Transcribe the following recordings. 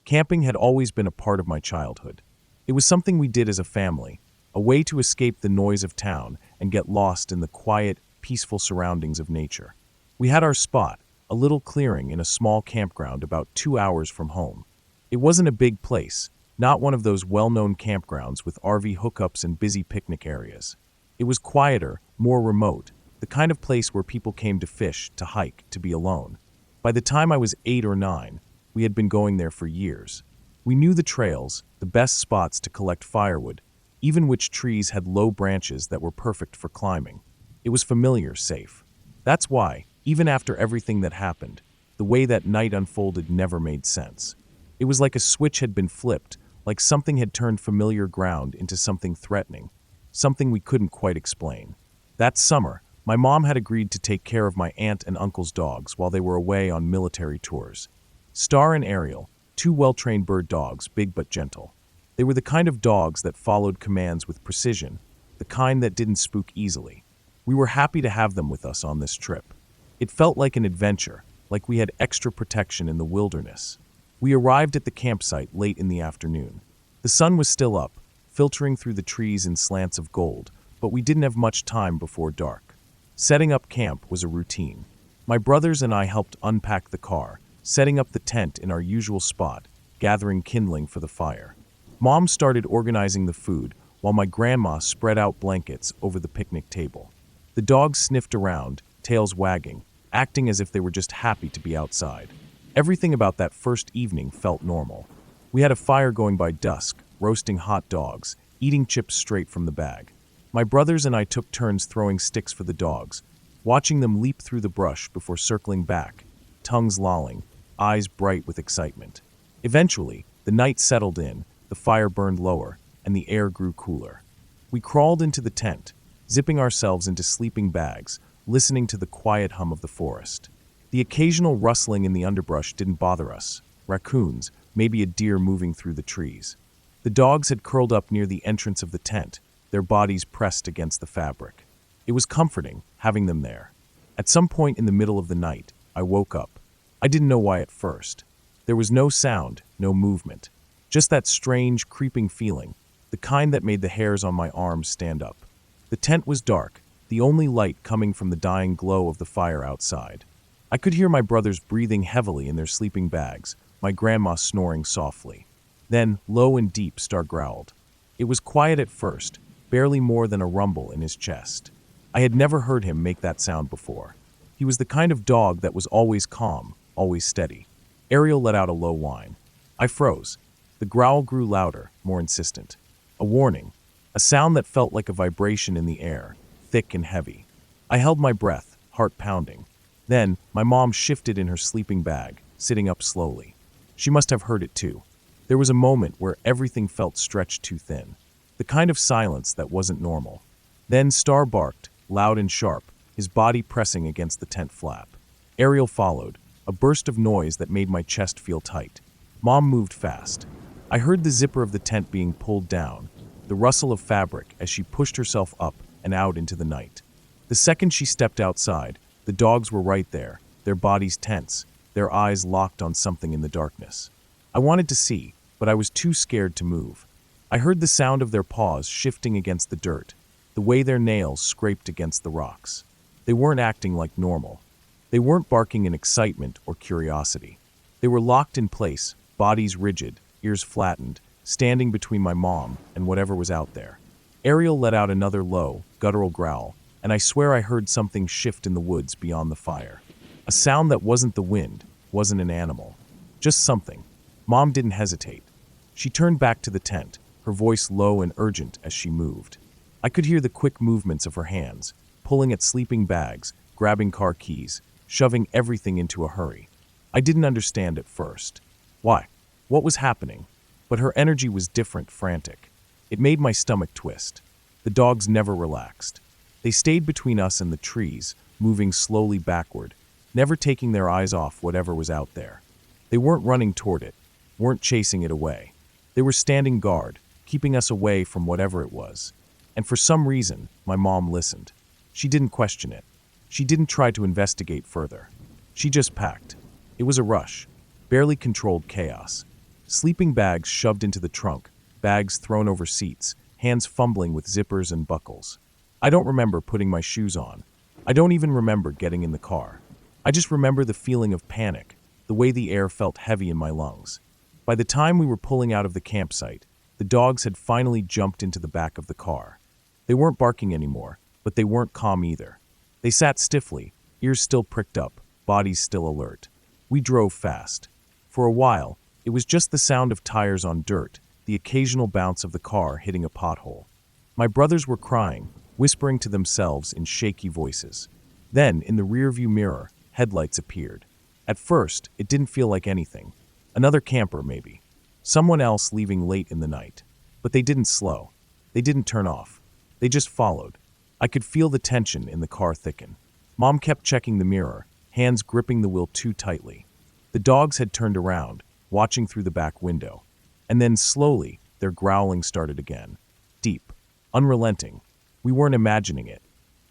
Camping had always been a part of my childhood. It was something we did as a family, a way to escape the noise of town and get lost in the quiet, peaceful surroundings of nature. We had our spot, a little clearing in a small campground about 2 hours from home. It wasn't a big place, not one of those well-known campgrounds with RV hookups and busy picnic areas. It was quieter, more remote, the kind of place where people came to fish, to hike, to be alone. By the time I was 8 or 9, we had been going there for years. We knew the trails, the best spots to collect firewood, even which trees had low branches that were perfect for climbing. It was familiar, safe. That's why, even after everything that happened, the way that night unfolded never made sense. It was like a switch had been flipped, like something had turned familiar ground into something threatening, something we couldn't quite explain. That summer, my mom had agreed to take care of my aunt and uncle's dogs while they were away on military tours. Star and Ariel, 2 well-trained bird dogs, big but gentle. They were the kind of dogs that followed commands with precision, the kind that didn't spook easily. We were happy to have them with us on this trip. It felt like an adventure, like we had extra protection in the wilderness. We arrived at the campsite late in the afternoon. The sun was still up, filtering through the trees in slants of gold, but we didn't have much time before dark. Setting up camp was a routine. My brothers and I helped unpack the car, setting up the tent in our usual spot, gathering kindling for the fire. Mom started organizing the food, while my grandma spread out blankets over the picnic table. The dogs sniffed around, tails wagging, acting as if they were just happy to be outside. Everything about that first evening felt normal. We had a fire going by dusk, roasting hot dogs, eating chips straight from the bag. My brothers and I took turns throwing sticks for the dogs, watching them leap through the brush before circling back, tongues lolling, eyes bright with excitement. Eventually, the night settled in, the fire burned lower, and the air grew cooler. We crawled into the tent, zipping ourselves into sleeping bags, listening to the quiet hum of the forest. The occasional rustling in the underbrush didn't bother us. Raccoons, maybe a deer moving through the trees. The dogs had curled up near the entrance of the tent, their bodies pressed against the fabric. It was comforting, having them there. At some point in the middle of the night, I woke up. I didn't know why at first. There was no sound, no movement. Just that strange, creeping feeling, the kind that made the hairs on my arms stand up. The tent was dark, the only light coming from the dying glow of the fire outside. I could hear my brothers breathing heavily in their sleeping bags, my grandma snoring softly. Then, low and deep, Star growled. It was quiet at first, barely more than a rumble in his chest. I had never heard him make that sound before. He was the kind of dog that was always calm, always steady. Ariel let out a low whine. I froze. The growl grew louder, more insistent. A warning, a sound that felt like a vibration in the air, thick and heavy. I held my breath, heart pounding. Then, my mom shifted in her sleeping bag, sitting up slowly. She must have heard it too. There was a moment where everything felt stretched too thin. The kind of silence that wasn't normal. Then Star barked, loud and sharp, his body pressing against the tent flap. Ariel followed, a burst of noise that made my chest feel tight. Mom moved fast. I heard the zipper of the tent being pulled down, the rustle of fabric as she pushed herself up and out into the night. The second she stepped outside, the dogs were right there, their bodies tense, their eyes locked on something in the darkness. I wanted to see, but I was too scared to move. I heard the sound of their paws shifting against the dirt, the way their nails scraped against the rocks. They weren't acting like normal. They weren't barking in excitement or curiosity. They were locked in place, bodies rigid, ears flattened, standing between my mom and whatever was out there. Ariel let out another low, guttural growl, and I swear I heard something shift in the woods beyond the fire. A sound that wasn't the wind, wasn't an animal. Just something. Mom didn't hesitate. She turned back to the tent, her voice low and urgent as she moved. I could hear the quick movements of her hands, pulling at sleeping bags, grabbing car keys, shoving everything into a hurry. I didn't understand at first. Why? What was happening? But her energy was different, frantic. It made my stomach twist. The dogs never relaxed. They stayed between us and the trees, moving slowly backward, never taking their eyes off whatever was out there. They weren't running toward it, weren't chasing it away. They were standing guard, keeping us away from whatever it was. And for some reason, my mom listened. She didn't question it. She didn't try to investigate further. She just packed. It was a rush, barely controlled chaos. Sleeping bags shoved into the trunk, bags thrown over seats, hands fumbling with zippers and buckles. I don't remember putting my shoes on. I don't even remember getting in the car. I just remember the feeling of panic, the way the air felt heavy in my lungs. By the time we were pulling out of the campsite, the dogs had finally jumped into the back of the car. They weren't barking anymore, but they weren't calm either. They sat stiffly, ears still pricked up, bodies still alert. We drove fast. For a while, it was just the sound of tires on dirt, the occasional bounce of the car hitting a pothole. My brothers were crying, whispering to themselves in shaky voices. Then, in the rearview mirror, headlights appeared. At first, it didn't feel like anything. Another camper, maybe. Someone else leaving late in the night. But they didn't slow. They didn't turn off. They just followed. I could feel the tension in the car thicken. Mom kept checking the mirror, hands gripping the wheel too tightly. The dogs had turned around, watching through the back window. And then slowly, their growling started again. Deep. Unrelenting. We weren't imagining it.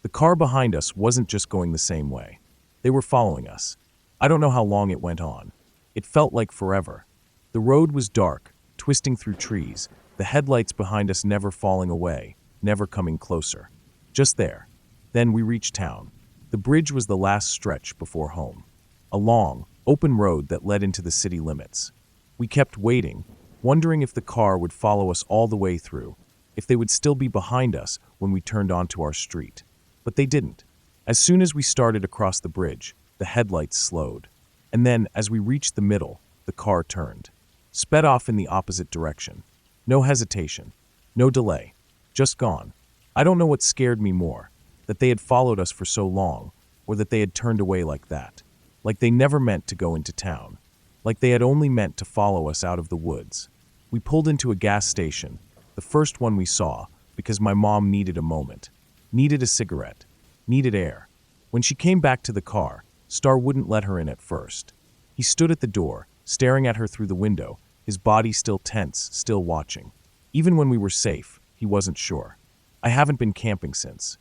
The car behind us wasn't just going the same way. They were following us. I don't know how long it went on. It felt like forever. The road was dark, twisting through trees, the headlights behind us never falling away, never coming closer. Just there. Then we reached town. The bridge was the last stretch before home. A long, open road that led into the city limits. We kept waiting, wondering if the car would follow us all the way through, if they would still be behind us when we turned onto our street. But they didn't. As soon as we started across the bridge, the headlights slowed. And then, as we reached the middle, the car turned. Sped off in the opposite direction. No hesitation. No delay. Just gone. I don't know what scared me more, that they had followed us for so long, or that they had turned away like that. Like they never meant to go into town. Like they had only meant to follow us out of the woods. We pulled into a gas station, the first one we saw, because my mom needed a moment. Needed a cigarette. Needed air. When she came back to the car, Star wouldn't let her in at first. He stood at the door, staring at her through the window, his body still tense, still watching. Even when we were safe, he wasn't sure. I haven't been camping since.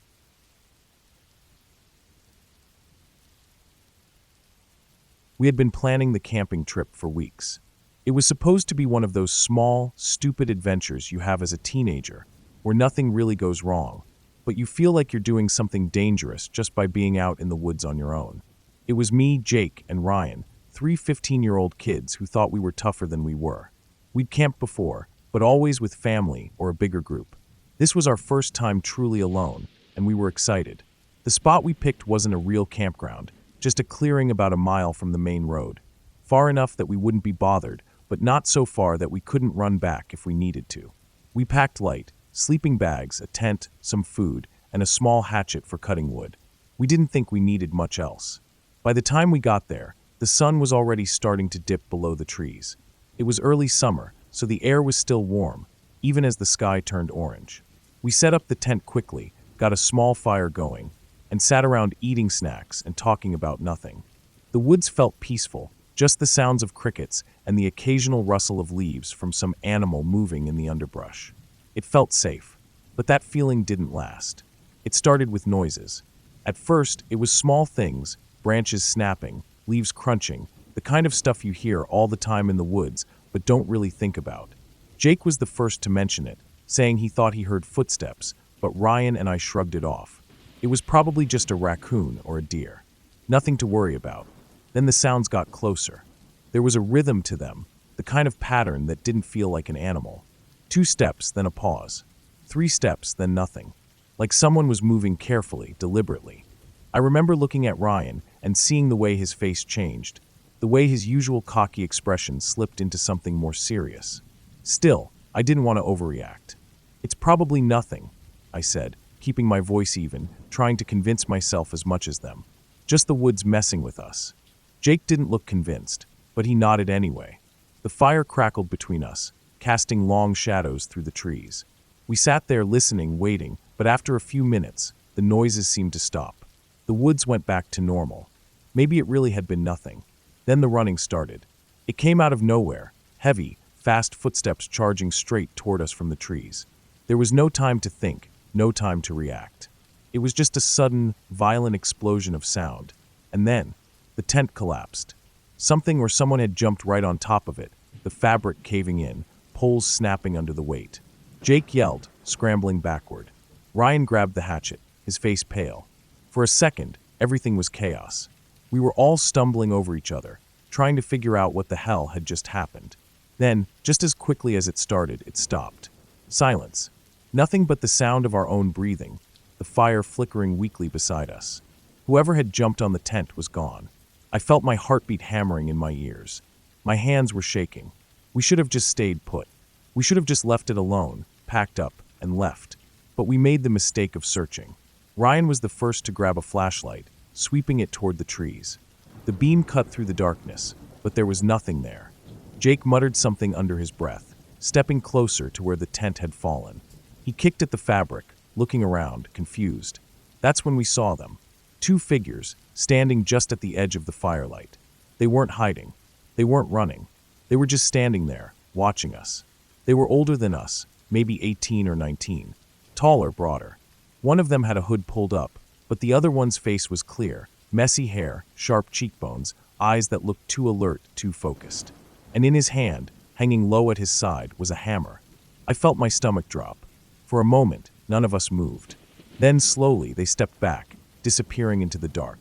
We had been planning the camping trip for weeks. It was supposed to be one of those small, stupid adventures you have as a teenager, where nothing really goes wrong, but you feel like you're doing something dangerous just by being out in the woods on your own. It was me, Jake, and Ryan, 3 15-year-old kids who thought we were tougher than we were. We'd camped before, but always with family or a bigger group. This was our first time truly alone, and we were excited. The spot we picked wasn't a real campground, just a clearing about a mile from the main road. Far enough that we wouldn't be bothered, but not so far that we couldn't run back if we needed to. We packed light, sleeping bags, a tent, some food, and a small hatchet for cutting wood. We didn't think we needed much else. By the time we got there, the sun was already starting to dip below the trees. It was early summer, so the air was still warm, even as the sky turned orange. We set up the tent quickly, got a small fire going, and sat around eating snacks and talking about nothing. The woods felt peaceful, just the sounds of crickets and the occasional rustle of leaves from some animal moving in the underbrush. It felt safe, but that feeling didn't last. It started with noises. At first, it was small things, branches snapping, leaves crunching, the kind of stuff you hear all the time in the woods but don't really think about. Jake was the first to mention it, saying he thought he heard footsteps, but Ryan and I shrugged it off. It was probably just a raccoon or a deer. Nothing to worry about. Then the sounds got closer. There was a rhythm to them, the kind of pattern that didn't feel like an animal. 2 steps, then a pause. 3 steps, then nothing. Like someone was moving carefully, deliberately. I remember looking at Ryan and seeing the way his face changed, the way his usual cocky expression slipped into something more serious. Still, I didn't want to overreact. "It's probably nothing," I said, keeping my voice even, trying to convince myself as much as them. "Just the woods messing with us." Jake didn't look convinced, but he nodded anyway. The fire crackled between us, casting long shadows through the trees. We sat there listening, waiting, but after a few minutes, the noises seemed to stop. The woods went back to normal. Maybe it really had been nothing. Then the running started. It came out of nowhere, heavy, fast footsteps charging straight toward us from the trees. There was no time to think, no time to react. It was just a sudden, violent explosion of sound. And then, the tent collapsed. Something or someone had jumped right on top of it, the fabric caving in, poles snapping under the weight. Jake yelled, scrambling backward. Ryan grabbed the hatchet, his face pale. For a second, everything was chaos. We were all stumbling over each other, trying to figure out what the hell had just happened. Then, just as quickly as it started, it stopped. Silence. Nothing but the sound of our own breathing, the fire flickering weakly beside us. Whoever had jumped on the tent was gone. I felt my heartbeat hammering in my ears. My hands were shaking. We should have just stayed put. We should have just left it alone, packed up, and left. But we made the mistake of searching. Ryan was the first to grab a flashlight, sweeping it toward the trees. The beam cut through the darkness, but there was nothing there. Jake muttered something under his breath, stepping closer to where the tent had fallen. He kicked at the fabric, looking around, confused. That's when we saw them. Two figures, standing just at the edge of the firelight. They weren't hiding. They weren't running. They were just standing there, watching us. They were older than us, maybe 18 or 19. Taller, broader. One of them had a hood pulled up, but the other one's face was clear, messy hair, sharp cheekbones, eyes that looked too alert, too focused. And in his hand, hanging low at his side, was a hammer. I felt my stomach drop. For a moment, none of us moved. Then slowly they stepped back, disappearing into the dark.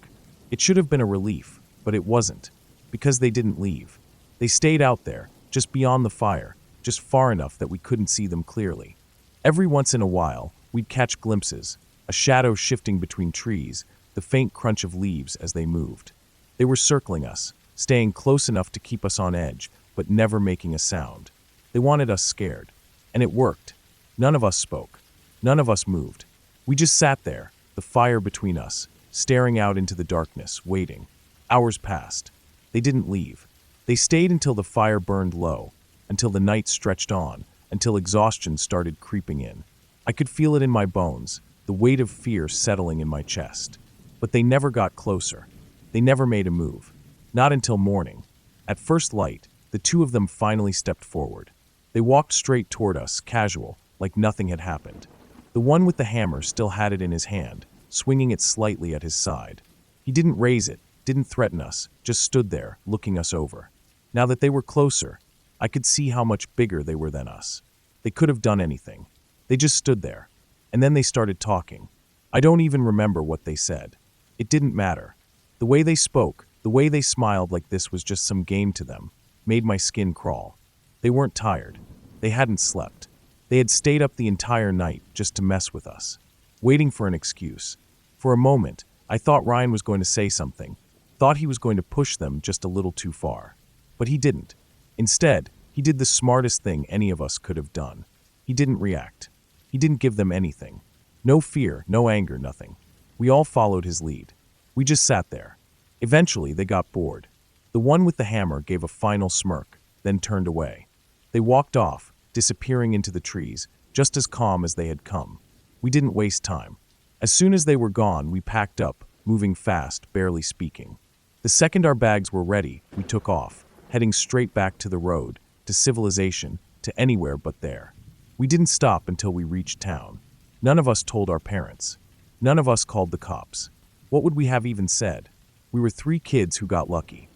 It should have been a relief, but it wasn't, because they didn't leave. They stayed out there, just beyond the fire, just far enough that we couldn't see them clearly. Every once in a while, we'd catch glimpses, a shadow shifting between trees, the faint crunch of leaves as they moved. They were circling us, staying close enough to keep us on edge, but never making a sound. They wanted us scared. And it worked. None of us spoke. None of us moved. We just sat there, the fire between us, staring out into the darkness, waiting. Hours passed. They didn't leave. They stayed until the fire burned low, until the night stretched on, until exhaustion started creeping in. I could feel it in my bones, the weight of fear settling in my chest. But they never got closer. They never made a move. Not until morning. At first light, the two of them finally stepped forward. They walked straight toward us, casual, like nothing had happened. The one with the hammer still had it in his hand, swinging it slightly at his side. He didn't raise it, didn't threaten us, just stood there, looking us over. Now that they were closer, I could see how much bigger they were than us. They could have done anything. They just stood there. And then they started talking. I don't even remember what they said. It didn't matter. The way they spoke, the way they smiled like this was just some game to them, made my skin crawl. They weren't tired. They hadn't slept. They had stayed up the entire night just to mess with us, waiting for an excuse. For a moment, I thought Ryan was going to say something, thought he was going to push them just a little too far. But he didn't. Instead, he did the smartest thing any of us could have done. He didn't react. He didn't give them anything. No fear, no anger, nothing. We all followed his lead. We just sat there. Eventually, they got bored. The one with the hammer gave a final smirk, then turned away. They walked off, disappearing into the trees, just as calm as they had come. We didn't waste time. As soon as they were gone, we packed up, moving fast, barely speaking. The second our bags were ready, we took off, heading straight back to the road, to civilization, to anywhere but there. We didn't stop until we reached town. None of us told our parents. None of us called the cops. What would we have even said? We were 3 kids who got lucky.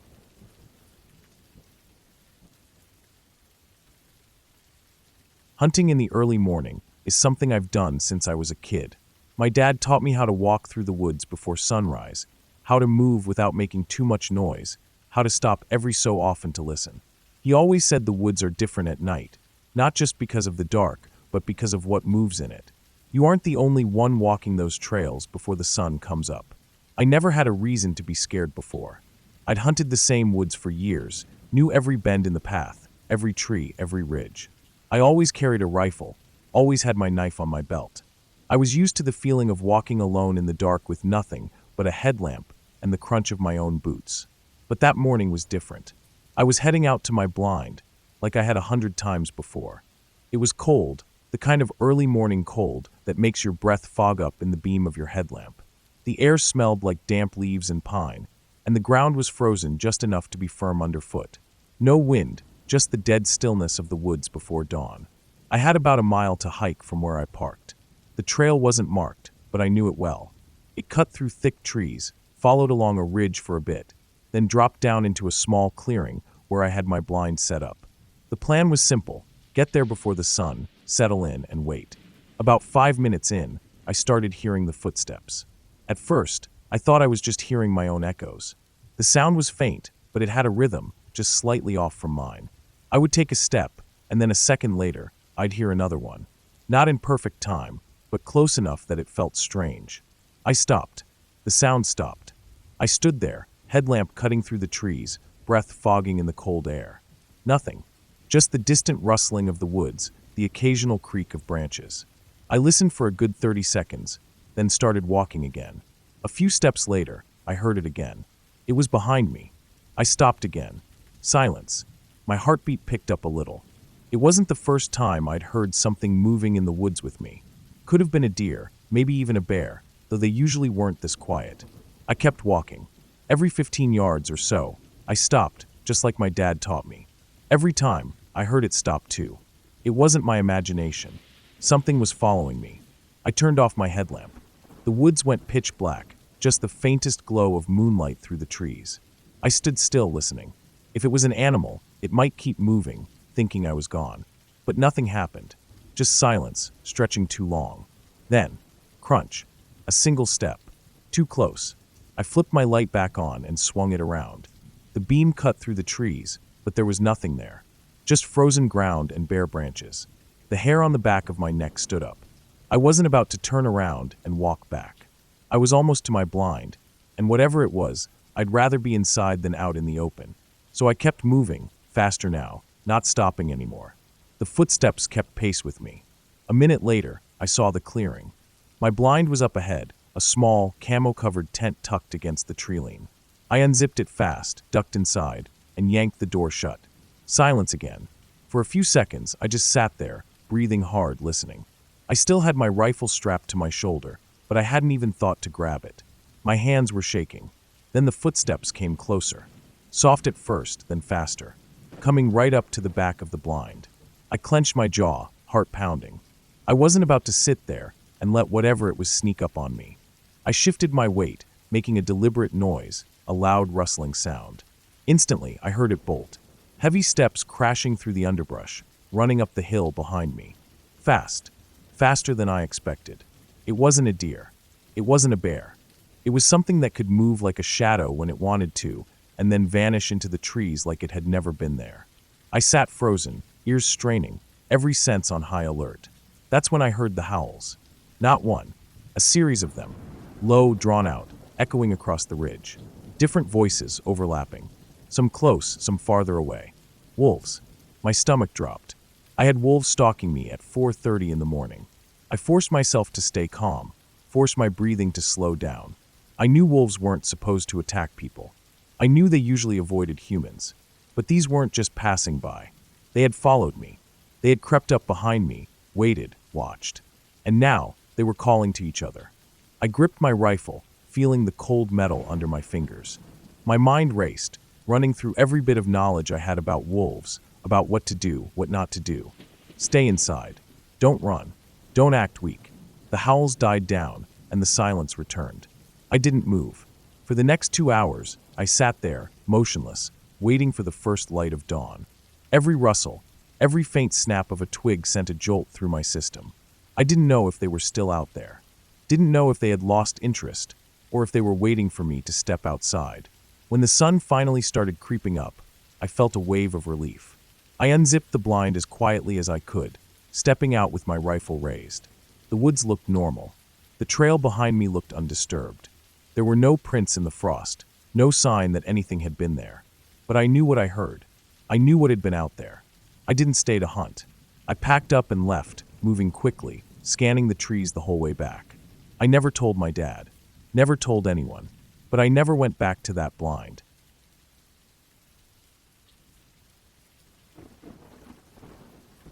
Hunting in the early morning is something I've done since I was a kid. My dad taught me how to walk through the woods before sunrise, how to move without making too much noise, how to stop every so often to listen. He always said the woods are different at night, not just because of the dark, but because of what moves in it. You aren't the only one walking those trails before the sun comes up. I never had a reason to be scared before. I'd hunted the same woods for years, knew every bend in the path, every tree, every ridge. I always carried a rifle, always had my knife on my belt. I was used to the feeling of walking alone in the dark with nothing but a headlamp and the crunch of my own boots. But that morning was different. I was heading out to my blind, like I had 100 times before. It was cold, the kind of early morning cold that makes your breath fog up in the beam of your headlamp. The air smelled like damp leaves and pine, and the ground was frozen just enough to be firm underfoot. No wind, just the dead stillness of the woods before dawn. I had about a mile to hike from where I parked. The trail wasn't marked, but I knew it well. It cut through thick trees, followed along a ridge for a bit, then dropped down into a small clearing where I had my blind set up. The plan was simple: get there before the sun, settle in, and wait. About 5 minutes in, I started hearing the footsteps. At first, I thought I was just hearing my own echoes. The sound was faint, but it had a rhythm, just slightly off from mine. I would take a step, and then a second later, I'd hear another one. Not in perfect time, but close enough that it felt strange. I stopped. The sound stopped. I stood there, headlamp cutting through the trees, breath fogging in the cold air. Nothing. Just the distant rustling of the woods, the occasional creak of branches. I listened for a good 30 seconds, then started walking again. A few steps later, I heard it again. It was behind me. I stopped again. Silence. My heartbeat picked up a little. It wasn't the first time I'd heard something moving in the woods with me. Could have been a deer, maybe even a bear, though they usually weren't this quiet. I kept walking. Every 15 yards or so, I stopped, just like my dad taught me. Every time, I heard it stop too. It wasn't my imagination. Something was following me. I turned off my headlamp. The woods went pitch black, just the faintest glow of moonlight through the trees. I stood still listening. If it was an animal, it might keep moving, thinking I was gone. But nothing happened. Just silence, stretching too long. Then, crunch. A single step. Too close. I flipped my light back on and swung it around. The beam cut through the trees, but there was nothing there. Just frozen ground and bare branches. The hair on the back of my neck stood up. I wasn't about to turn around and walk back. I was almost to my blind, and whatever it was, I'd rather be inside than out in the open. So I kept moving, faster now, not stopping anymore. The footsteps kept pace with me. A minute later, I saw the clearing. My blind was up ahead, a small, camo-covered tent tucked against the tree-line. I unzipped it fast, ducked inside, and yanked the door shut. Silence again. For a few seconds, I just sat there, breathing hard, listening. I still had my rifle strapped to my shoulder, but I hadn't even thought to grab it. My hands were shaking. Then the footsteps came closer. Soft at first, then faster, coming right up to the back of the blind. I clenched my jaw, heart pounding. I wasn't about to sit there and let whatever it was sneak up on me. I shifted my weight, making a deliberate noise, a loud rustling sound. Instantly, I heard it bolt. Heavy steps crashing through the underbrush, running up the hill behind me. Fast. Faster than I expected. It wasn't a deer. It wasn't a bear. It was something that could move like a shadow when it wanted to, and then vanish into the trees like it had never been there. I sat frozen, ears straining, every sense on high alert. That's when I heard the howls. Not one. A series of them. Low, drawn out, echoing across the ridge. Different voices overlapping. Some close, some farther away. Wolves. My stomach dropped. I had wolves stalking me at 4:30 in the morning. I forced myself to stay calm, forced my breathing to slow down. I knew wolves weren't supposed to attack people. I knew they usually avoided humans. But these weren't just passing by. They had followed me. They had crept up behind me, waited, watched. And now, they were calling to each other. I gripped my rifle, feeling the cold metal under my fingers. My mind raced, running through every bit of knowledge I had about wolves, about what to do, what not to do. Stay inside. Don't run. Don't act weak. The howls died down, and the silence returned. I didn't move. For the next 2 hours, I sat there, motionless, waiting for the first light of dawn. Every rustle, every faint snap of a twig sent a jolt through my system. I didn't know if they were still out there. Didn't know if they had lost interest, or if they were waiting for me to step outside. When the sun finally started creeping up, I felt a wave of relief. I unzipped the blind as quietly as I could, stepping out with my rifle raised. The woods looked normal. The trail behind me looked undisturbed. There were no prints in the frost, no sign that anything had been there. But I knew what I heard. I knew what had been out there. I didn't stay to hunt. I packed up and left, moving quickly, scanning the trees the whole way back. I never told my dad. Never told anyone. But I never went back to that blind.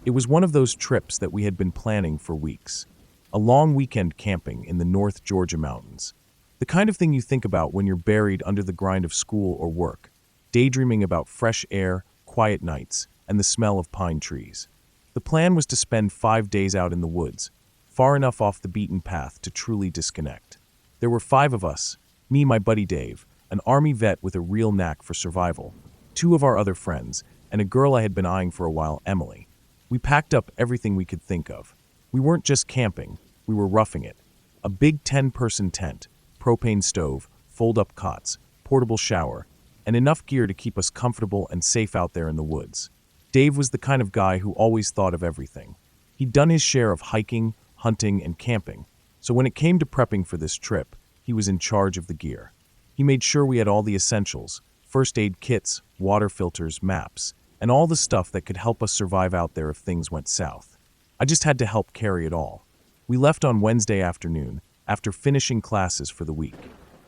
It was one of those trips that we had been planning for weeks. A long weekend camping in the North Georgia mountains. The kind of thing you think about when you're buried under the grind of school or work, daydreaming about fresh air, quiet nights, and the smell of pine trees. The plan was to spend 5 days out in the woods, far enough off the beaten path to truly disconnect. There were 5 of us, me, my buddy Dave, an Army vet with a real knack for survival, two of our other friends, and a girl I had been eyeing for a while, Emily. We packed up everything we could think of. We weren't just camping, we were roughing it. A big 10-person tent, propane stove, fold-up cots, portable shower, and enough gear to keep us comfortable and safe out there in the woods. Dave was the kind of guy who always thought of everything. He'd done his share of hiking, hunting, and camping, so when it came to prepping for this trip, he was in charge of the gear. He made sure we had all the essentials, first aid kits, water filters, maps, and all the stuff that could help us survive out there if things went south. I just had to help carry it all. We left on Wednesday afternoon, after finishing classes for the week.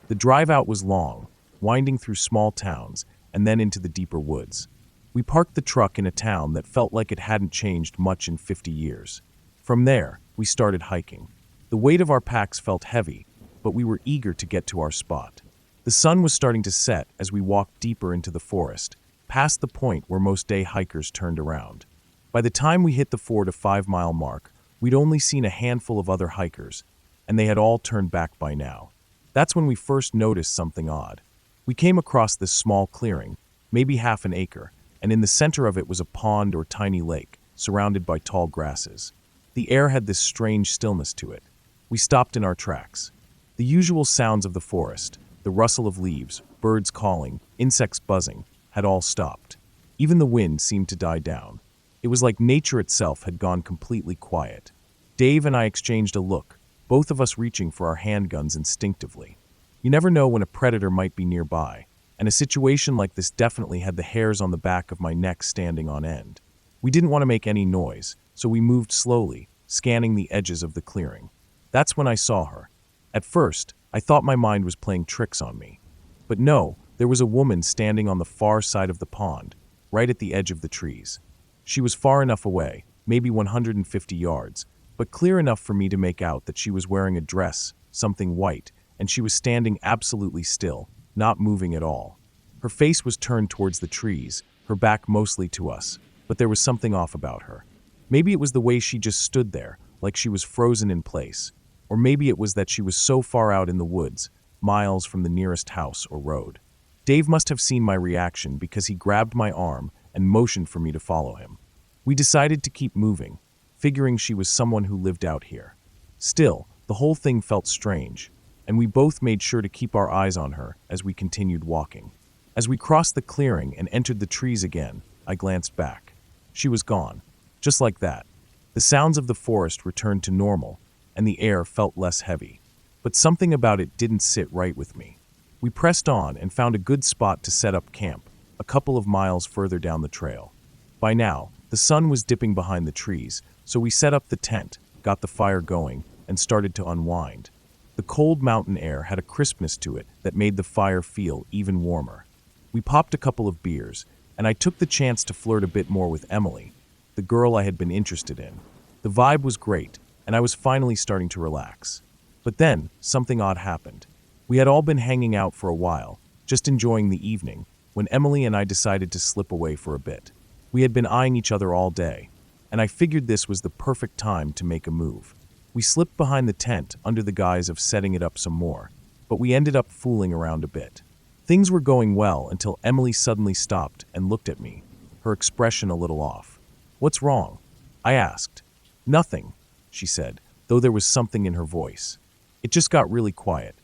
The drive out was long, winding through small towns, and then into the deeper woods. We parked the truck in a town that felt like it hadn't changed much in 50 years. From there, we started hiking. The weight of our packs felt heavy, but we were eager to get to our spot. The sun was starting to set as we walked deeper into the forest, past the point where most day hikers turned around. By the time we hit the 4 to 5 mile mark, we'd only seen a handful of other hikers, and they had all turned back by now. That's when we first noticed something odd. We came across this small clearing, maybe half an acre, and in the center of it was a pond or tiny lake, surrounded by tall grasses. The air had this strange stillness to it. We stopped in our tracks. The usual sounds of the forest, the rustle of leaves, birds calling, insects buzzing, had all stopped. Even the wind seemed to die down. It was like nature itself had gone completely quiet. Dave and I exchanged a look, both of us reaching for our handguns instinctively. You never know when a predator might be nearby, and a situation like this definitely had the hairs on the back of my neck standing on end. We didn't want to make any noise, so we moved slowly, scanning the edges of the clearing. That's when I saw her. At first, I thought my mind was playing tricks on me. But no, there was a woman standing on the far side of the pond, right at the edge of the trees. She was far enough away, maybe 150 yards, but clear enough for me to make out that she was wearing a dress, something white, and she was standing absolutely still, not moving at all. Her face was turned towards the trees, her back mostly to us, but there was something off about her. Maybe it was the way she just stood there, like she was frozen in place, or maybe it was that she was so far out in the woods, miles from the nearest house or road. Dave must have seen my reaction because he grabbed my arm and motioned for me to follow him. We decided to keep moving, figuring she was someone who lived out here. Still, the whole thing felt strange, and we both made sure to keep our eyes on her as we continued walking. As we crossed the clearing and entered the trees again, I glanced back. She was gone, just like that. The sounds of the forest returned to normal, and the air felt less heavy. But something about it didn't sit right with me. We pressed on and found a good spot to set up camp, a couple of miles further down the trail. By now, the sun was dipping behind the trees, so we set up the tent, got the fire going, and started to unwind. The cold mountain air had a crispness to it that made the fire feel even warmer. We popped a couple of beers, and I took the chance to flirt a bit more with Emily, the girl I had been interested in. The vibe was great, and I was finally starting to relax. But then, something odd happened. We had all been hanging out for a while, just enjoying the evening, when Emily and I decided to slip away for a bit. We had been eyeing each other all day, and I figured this was the perfect time to make a move. We slipped behind the tent under the guise of setting it up some more, but we ended up fooling around a bit. Things were going well until Emily suddenly stopped and looked at me, her expression a little off. "What's wrong?" I asked. "Nothing," she said, though there was something in her voice. It just got really quiet.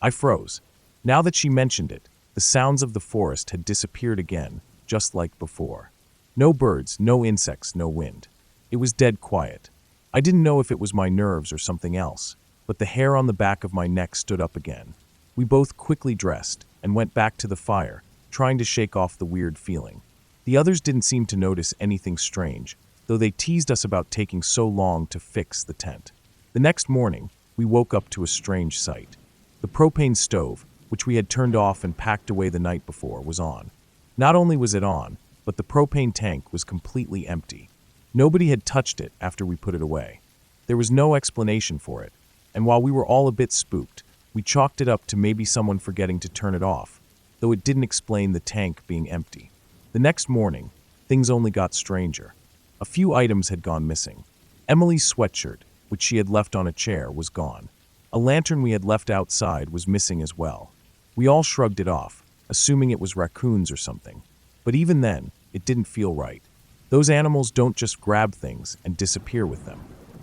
I froze. Now that she mentioned it, the sounds of the forest had disappeared again, just like before. No birds, no insects, no wind. It was dead quiet. I didn't know if it was my nerves or something else, but the hair on the back of my neck stood up again. We both quickly dressed and went back to the fire, trying to shake off the weird feeling. The others didn't seem to notice anything strange, though they teased us about taking so long to fix the tent. The next morning, we woke up to a strange sight. The propane stove, which we had turned off and packed away the night before, was on. Not only was it on, but the propane tank was completely empty. Nobody had touched it after we put it away. There was no explanation for it, and while we were all a bit spooked, we chalked it up to maybe someone forgetting to turn it off, though it didn't explain the tank being empty. The next morning, things only got stranger. A few items had gone missing. Emily's sweatshirt, which she had left on a chair, was gone. A lantern we had left outside was missing as well. We all shrugged it off, assuming it was raccoons or something. But even then, it didn't feel right. Those animals don't just grab things and disappear with them.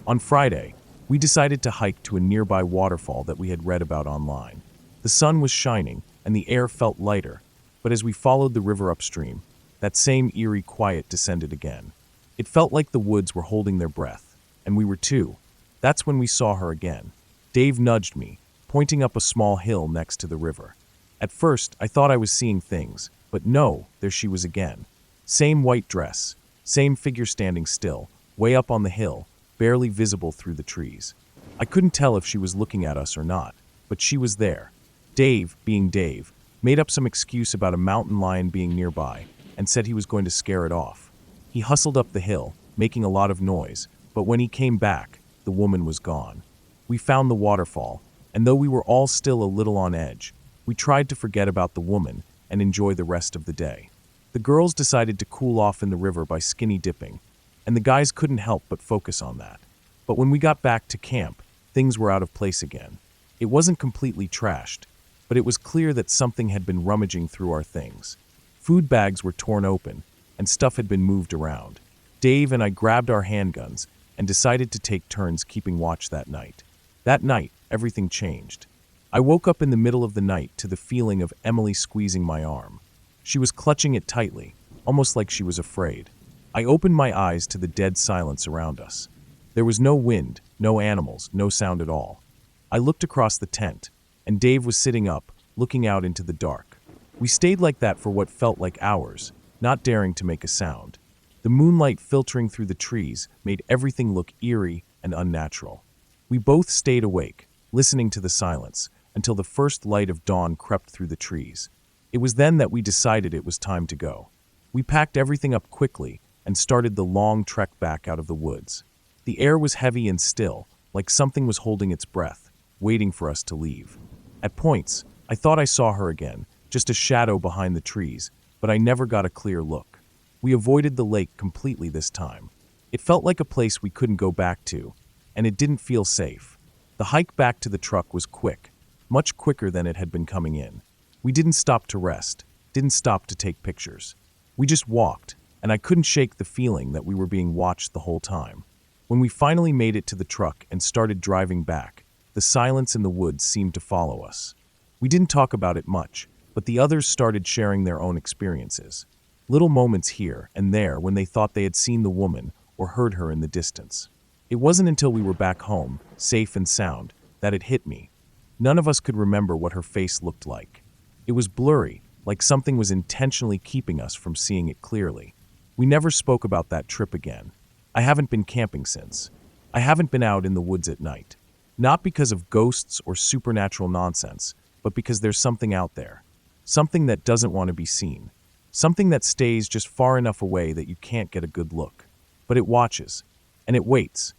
On Friday, we decided to hike to a nearby waterfall that we had read about online. The sun was shining and the air felt lighter, but as we followed the river upstream, that same eerie quiet descended again. It felt like the woods were holding their breath, and we were too. That's when we saw her again. Dave nudged me, pointing up a small hill next to the river. At first, I thought I was seeing things, but no, there she was again. Same white dress, same figure standing still, way up on the hill, barely visible through the trees. I couldn't tell if she was looking at us or not, but she was there. Dave, being Dave, made up some excuse about a mountain lion being nearby and said he was going to scare it off. He hustled up the hill, making a lot of noise, but when he came back, the woman was gone. We found the waterfall, and though we were all still a little on edge, we tried to forget about the woman and enjoy the rest of the day. The girls decided to cool off in the river by skinny dipping, and the guys couldn't help but focus on that. But when we got back to camp, things were out of place again. It wasn't completely trashed, but it was clear that something had been rummaging through our things. Food bags were torn open, and stuff had been moved around. Dave and I grabbed our handguns and decided to take turns keeping watch that night. That night, everything changed. I woke up in the middle of the night to the feeling of Emily squeezing my arm. She was clutching it tightly, almost like she was afraid. I opened my eyes to the dead silence around us. There was no wind, no animals, no sound at all. I looked across the tent, and Dave was sitting up, looking out into the dark. We stayed like that for what felt like hours, not daring to make a sound. The moonlight filtering through the trees made everything look eerie and unnatural. We both stayed awake, listening to the silence, until the first light of dawn crept through the trees. It was then that we decided it was time to go. We packed everything up quickly and started the long trek back out of the woods. The air was heavy and still, like something was holding its breath, waiting for us to leave. At points, I thought I saw her again, just a shadow behind the trees, but I never got a clear look. We avoided the lake completely this time. It felt like a place we couldn't go back to, and it didn't feel safe. The hike back to the truck was quick, much quicker than it had been coming in. We didn't stop to rest, didn't stop to take pictures. We just walked, and I couldn't shake the feeling that we were being watched the whole time. When we finally made it to the truck and started driving back, the silence in the woods seemed to follow us. We didn't talk about it much, but the others started sharing their own experiences. Little moments here and there when they thought they had seen the woman or heard her in the distance. It wasn't until we were back home, safe and sound, that it hit me. None of us could remember what her face looked like. It was blurry, like something was intentionally keeping us from seeing it clearly. We never spoke about that trip again. I haven't been camping since. I haven't been out in the woods at night. Not because of ghosts or supernatural nonsense, but because there's something out there. Something that doesn't want to be seen. Something that stays just far enough away that you can't get a good look. But it watches, and it waits.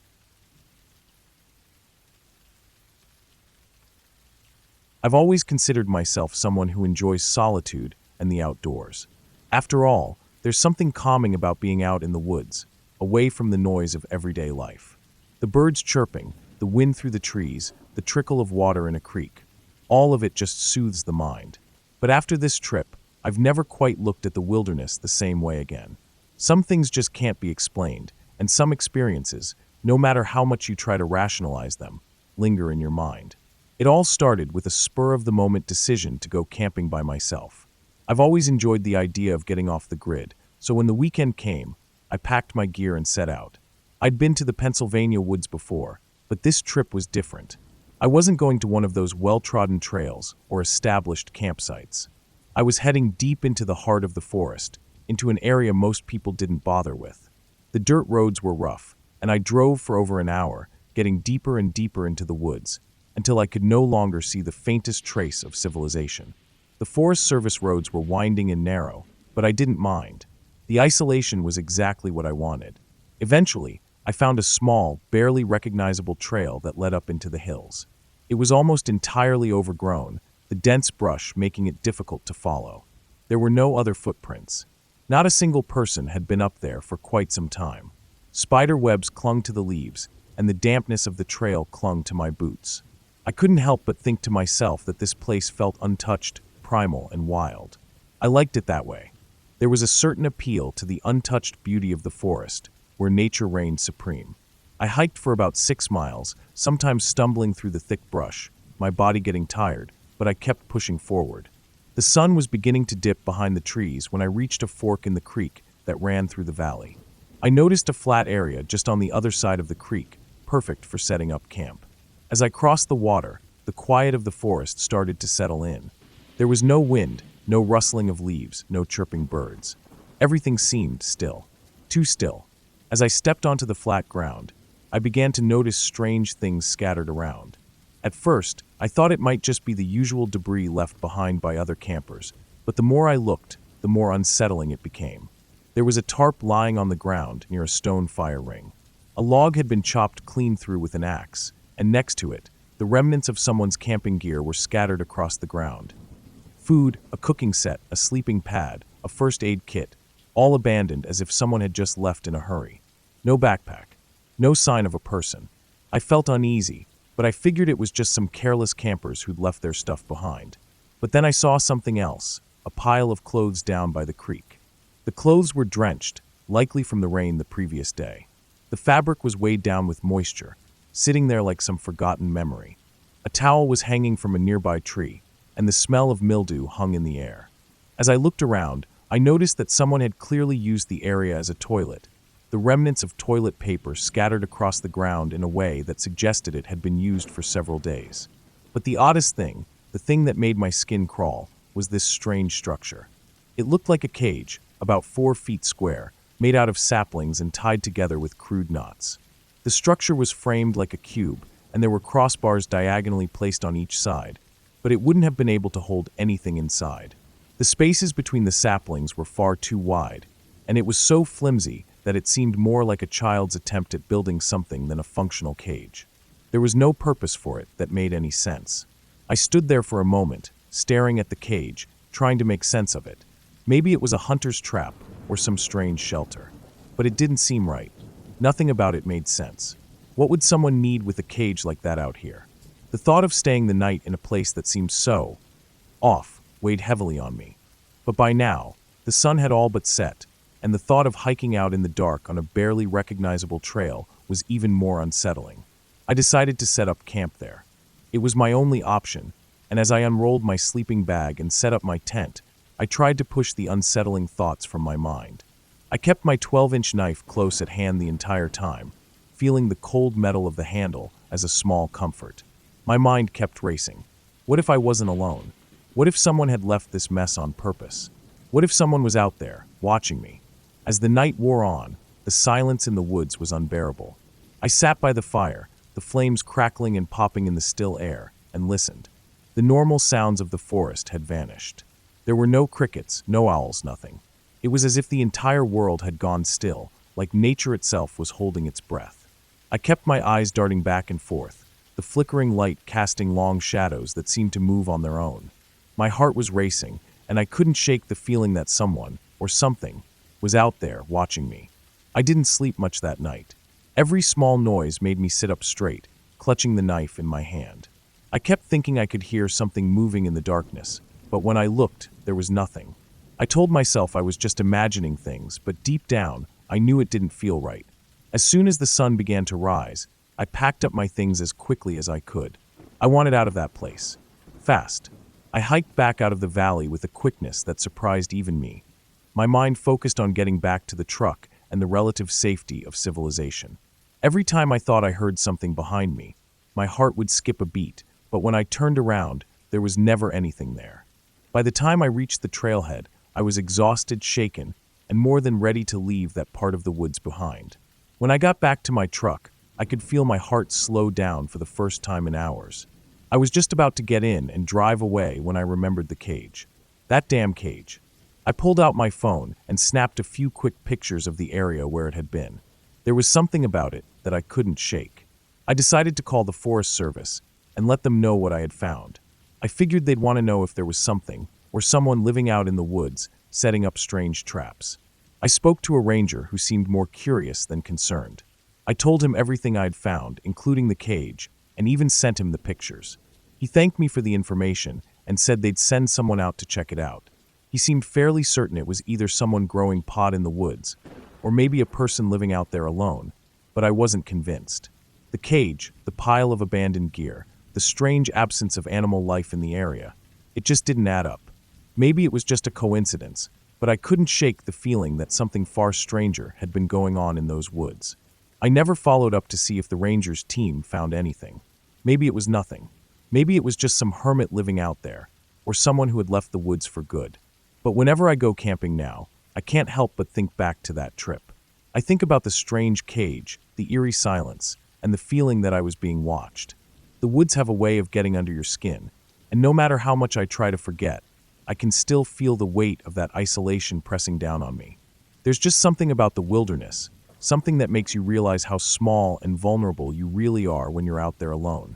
I've always considered myself someone who enjoys solitude and the outdoors. After all, there's something calming about being out in the woods, away from the noise of everyday life. The birds chirping, the wind through the trees, the trickle of water in a creek, all of it just soothes the mind. But after this trip, I've never quite looked at the wilderness the same way again. Some things just can't be explained, and some experiences, no matter how much you try to rationalize them, linger in your mind. It all started with a spur-of-the-moment decision to go camping by myself. I've always enjoyed the idea of getting off the grid, so when the weekend came, I packed my gear and set out. I'd been to the Pennsylvania woods before, but this trip was different. I wasn't going to one of those well-trodden trails or established campsites. I was heading deep into the heart of the forest, into an area most people didn't bother with. The dirt roads were rough, and I drove for over an hour, getting deeper and deeper into the woods, until I could no longer see the faintest trace of civilization. The Forest Service roads were winding and narrow, but I didn't mind. The isolation was exactly what I wanted. Eventually, I found a small, barely recognizable trail that led up into the hills. It was almost entirely overgrown, the dense brush making it difficult to follow. There were no other footprints. Not a single person had been up there for quite some time. Spider webs clung to the leaves, and the dampness of the trail clung to my boots. I couldn't help but think to myself that this place felt untouched, primal, and wild. I liked it that way. There was a certain appeal to the untouched beauty of the forest, where nature reigned supreme. I hiked for about 6 miles, sometimes stumbling through the thick brush, my body getting tired, but I kept pushing forward. The sun was beginning to dip behind the trees when I reached a fork in the creek that ran through the valley. I noticed a flat area just on the other side of the creek, perfect for setting up camp. As I crossed the water, the quiet of the forest started to settle in. There was no wind, no rustling of leaves, no chirping birds. Everything seemed still. Too still. As I stepped onto the flat ground, I began to notice strange things scattered around. At first, I thought it might just be the usual debris left behind by other campers, but the more I looked, the more unsettling it became. There was a tarp lying on the ground near a stone fire ring. A log had been chopped clean through with an axe, and next to it, the remnants of someone's camping gear were scattered across the ground. Food, a cooking set, a sleeping pad, a first aid kit, all abandoned as if someone had just left in a hurry. No backpack. No sign of a person. I felt uneasy, but I figured it was just some careless campers who'd left their stuff behind. But then I saw something else, a pile of clothes down by the creek. The clothes were drenched, likely from the rain the previous day. The fabric was weighed down with moisture, sitting there like some forgotten memory. A towel was hanging from a nearby tree, and the smell of mildew hung in the air. As I looked around, I noticed that someone had clearly used the area as a toilet. The remnants of toilet paper scattered across the ground in a way that suggested it had been used for several days. But the oddest thing, the thing that made my skin crawl, was this strange structure. It looked like a cage, about 4 feet square, made out of saplings and tied together with crude knots. The structure was framed like a cube, and there were crossbars diagonally placed on each side, but it wouldn't have been able to hold anything inside. The spaces between the saplings were far too wide, and it was so flimsy that it seemed more like a child's attempt at building something than a functional cage. There was no purpose for it that made any sense. I stood there for a moment, staring at the cage, trying to make sense of it. Maybe it was a hunter's trap or some strange shelter. But it didn't seem right. Nothing about it made sense. What would someone need with a cage like that out here? The thought of staying the night in a place that seemed so off weighed heavily on me. But by now, the sun had all but set, and the thought of hiking out in the dark on a barely recognizable trail was even more unsettling. I decided to set up camp there. It was my only option, and as I unrolled my sleeping bag and set up my tent, I tried to push the unsettling thoughts from my mind. I kept my 12-inch knife close at hand the entire time, feeling the cold metal of the handle as a small comfort. My mind kept racing. What if I wasn't alone? What if someone had left this mess on purpose? What if someone was out there, watching me? As the night wore on, the silence in the woods was unbearable. I sat by the fire, the flames crackling and popping in the still air, and listened. The normal sounds of the forest had vanished. There were no crickets, no owls, nothing. It was as if the entire world had gone still, like nature itself was holding its breath. I kept my eyes darting back and forth, the flickering light casting long shadows that seemed to move on their own. My heart was racing, and I couldn't shake the feeling that someone, or something, was out there watching me. I didn't sleep much that night. Every small noise made me sit up straight, clutching the knife in my hand. I kept thinking I could hear something moving in the darkness, but when I looked, there was nothing. I told myself I was just imagining things, but deep down, I knew it didn't feel right. As soon as the sun began to rise, I packed up my things as quickly as I could. I wanted out of that place. Fast. I hiked back out of the valley with a quickness that surprised even me. My mind focused on getting back to the truck and the relative safety of civilization. Every time I thought I heard something behind me, my heart would skip a beat, but when I turned around, there was never anything there. By the time I reached the trailhead, I was exhausted, shaken, and more than ready to leave that part of the woods behind. When I got back to my truck, I could feel my heart slow down for the first time in hours. I was just about to get in and drive away when I remembered the cage. That damn cage. I pulled out my phone and snapped a few quick pictures of the area where it had been. There was something about it that I couldn't shake. I decided to call the Forest Service and let them know what I had found. I figured they'd want to know if there was something, or someone living out in the woods, setting up strange traps. I spoke to a ranger who seemed more curious than concerned. I told him everything I'd found, including the cage, and even sent him the pictures. He thanked me for the information and said they'd send someone out to check it out. He seemed fairly certain it was either someone growing pot in the woods, or maybe a person living out there alone, but I wasn't convinced. The cage, the pile of abandoned gear, the strange absence of animal life in the area, it just didn't add up. Maybe it was just a coincidence, but I couldn't shake the feeling that something far stranger had been going on in those woods. I never followed up to see if the Rangers team found anything. Maybe it was nothing. Maybe it was just some hermit living out there, or someone who had left the woods for good. But whenever I go camping now, I can't help but think back to that trip. I think about the strange cage, the eerie silence, and the feeling that I was being watched. The woods have a way of getting under your skin, and no matter how much I try to forget, I can still feel the weight of that isolation pressing down on me. There's just something about the wilderness, something that makes you realize how small and vulnerable you really are when you're out there alone.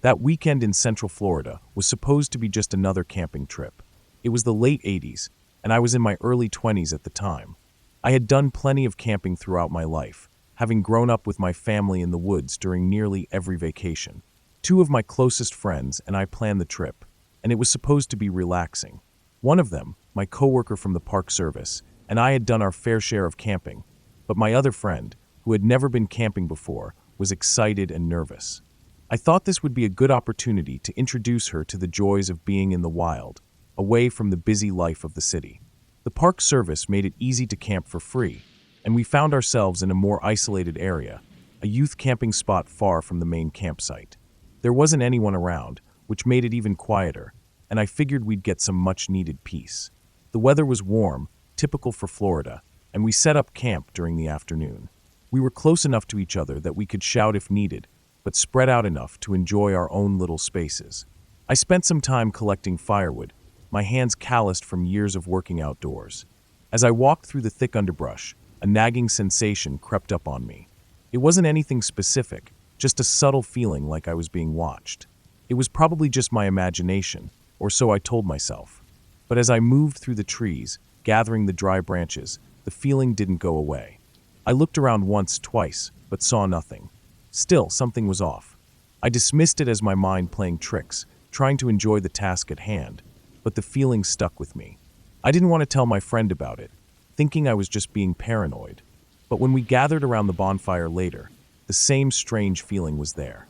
That weekend in Central Florida was supposed to be just another camping trip. It was the late 80s, and I was in my early 20s at the time. I had done plenty of camping throughout my life, having grown up with my family in the woods during nearly every vacation. Two of my closest friends and I planned the trip, and it was supposed to be relaxing. One of them, my coworker from the Park Service, and I had done our fair share of camping, but my other friend, who had never been camping before, was excited and nervous. I thought this would be a good opportunity to introduce her to the joys of being in the wild, away from the busy life of the city. The Park Service made it easy to camp for free, and we found ourselves in a more isolated area, a youth camping spot far from the main campsite. There wasn't anyone around, which made it even quieter, and I figured we'd get some much-needed peace. The weather was warm, typical for Florida, and we set up camp during the afternoon. We were close enough to each other that we could shout if needed, but spread out enough to enjoy our own little spaces. I spent some time collecting firewood, my hands calloused from years of working outdoors. As I walked through the thick underbrush, a nagging sensation crept up on me. It wasn't anything specific, just a subtle feeling like I was being watched. It was probably just my imagination, or so I told myself. But as I moved through the trees, gathering the dry branches, the feeling didn't go away. I looked around once, twice, but saw nothing. Still, something was off. I dismissed it as my mind playing tricks, trying to enjoy the task at hand, but the feeling stuck with me. I didn't want to tell my friend about it, thinking I was just being paranoid. But when we gathered around the bonfire later, the same strange feeling was there.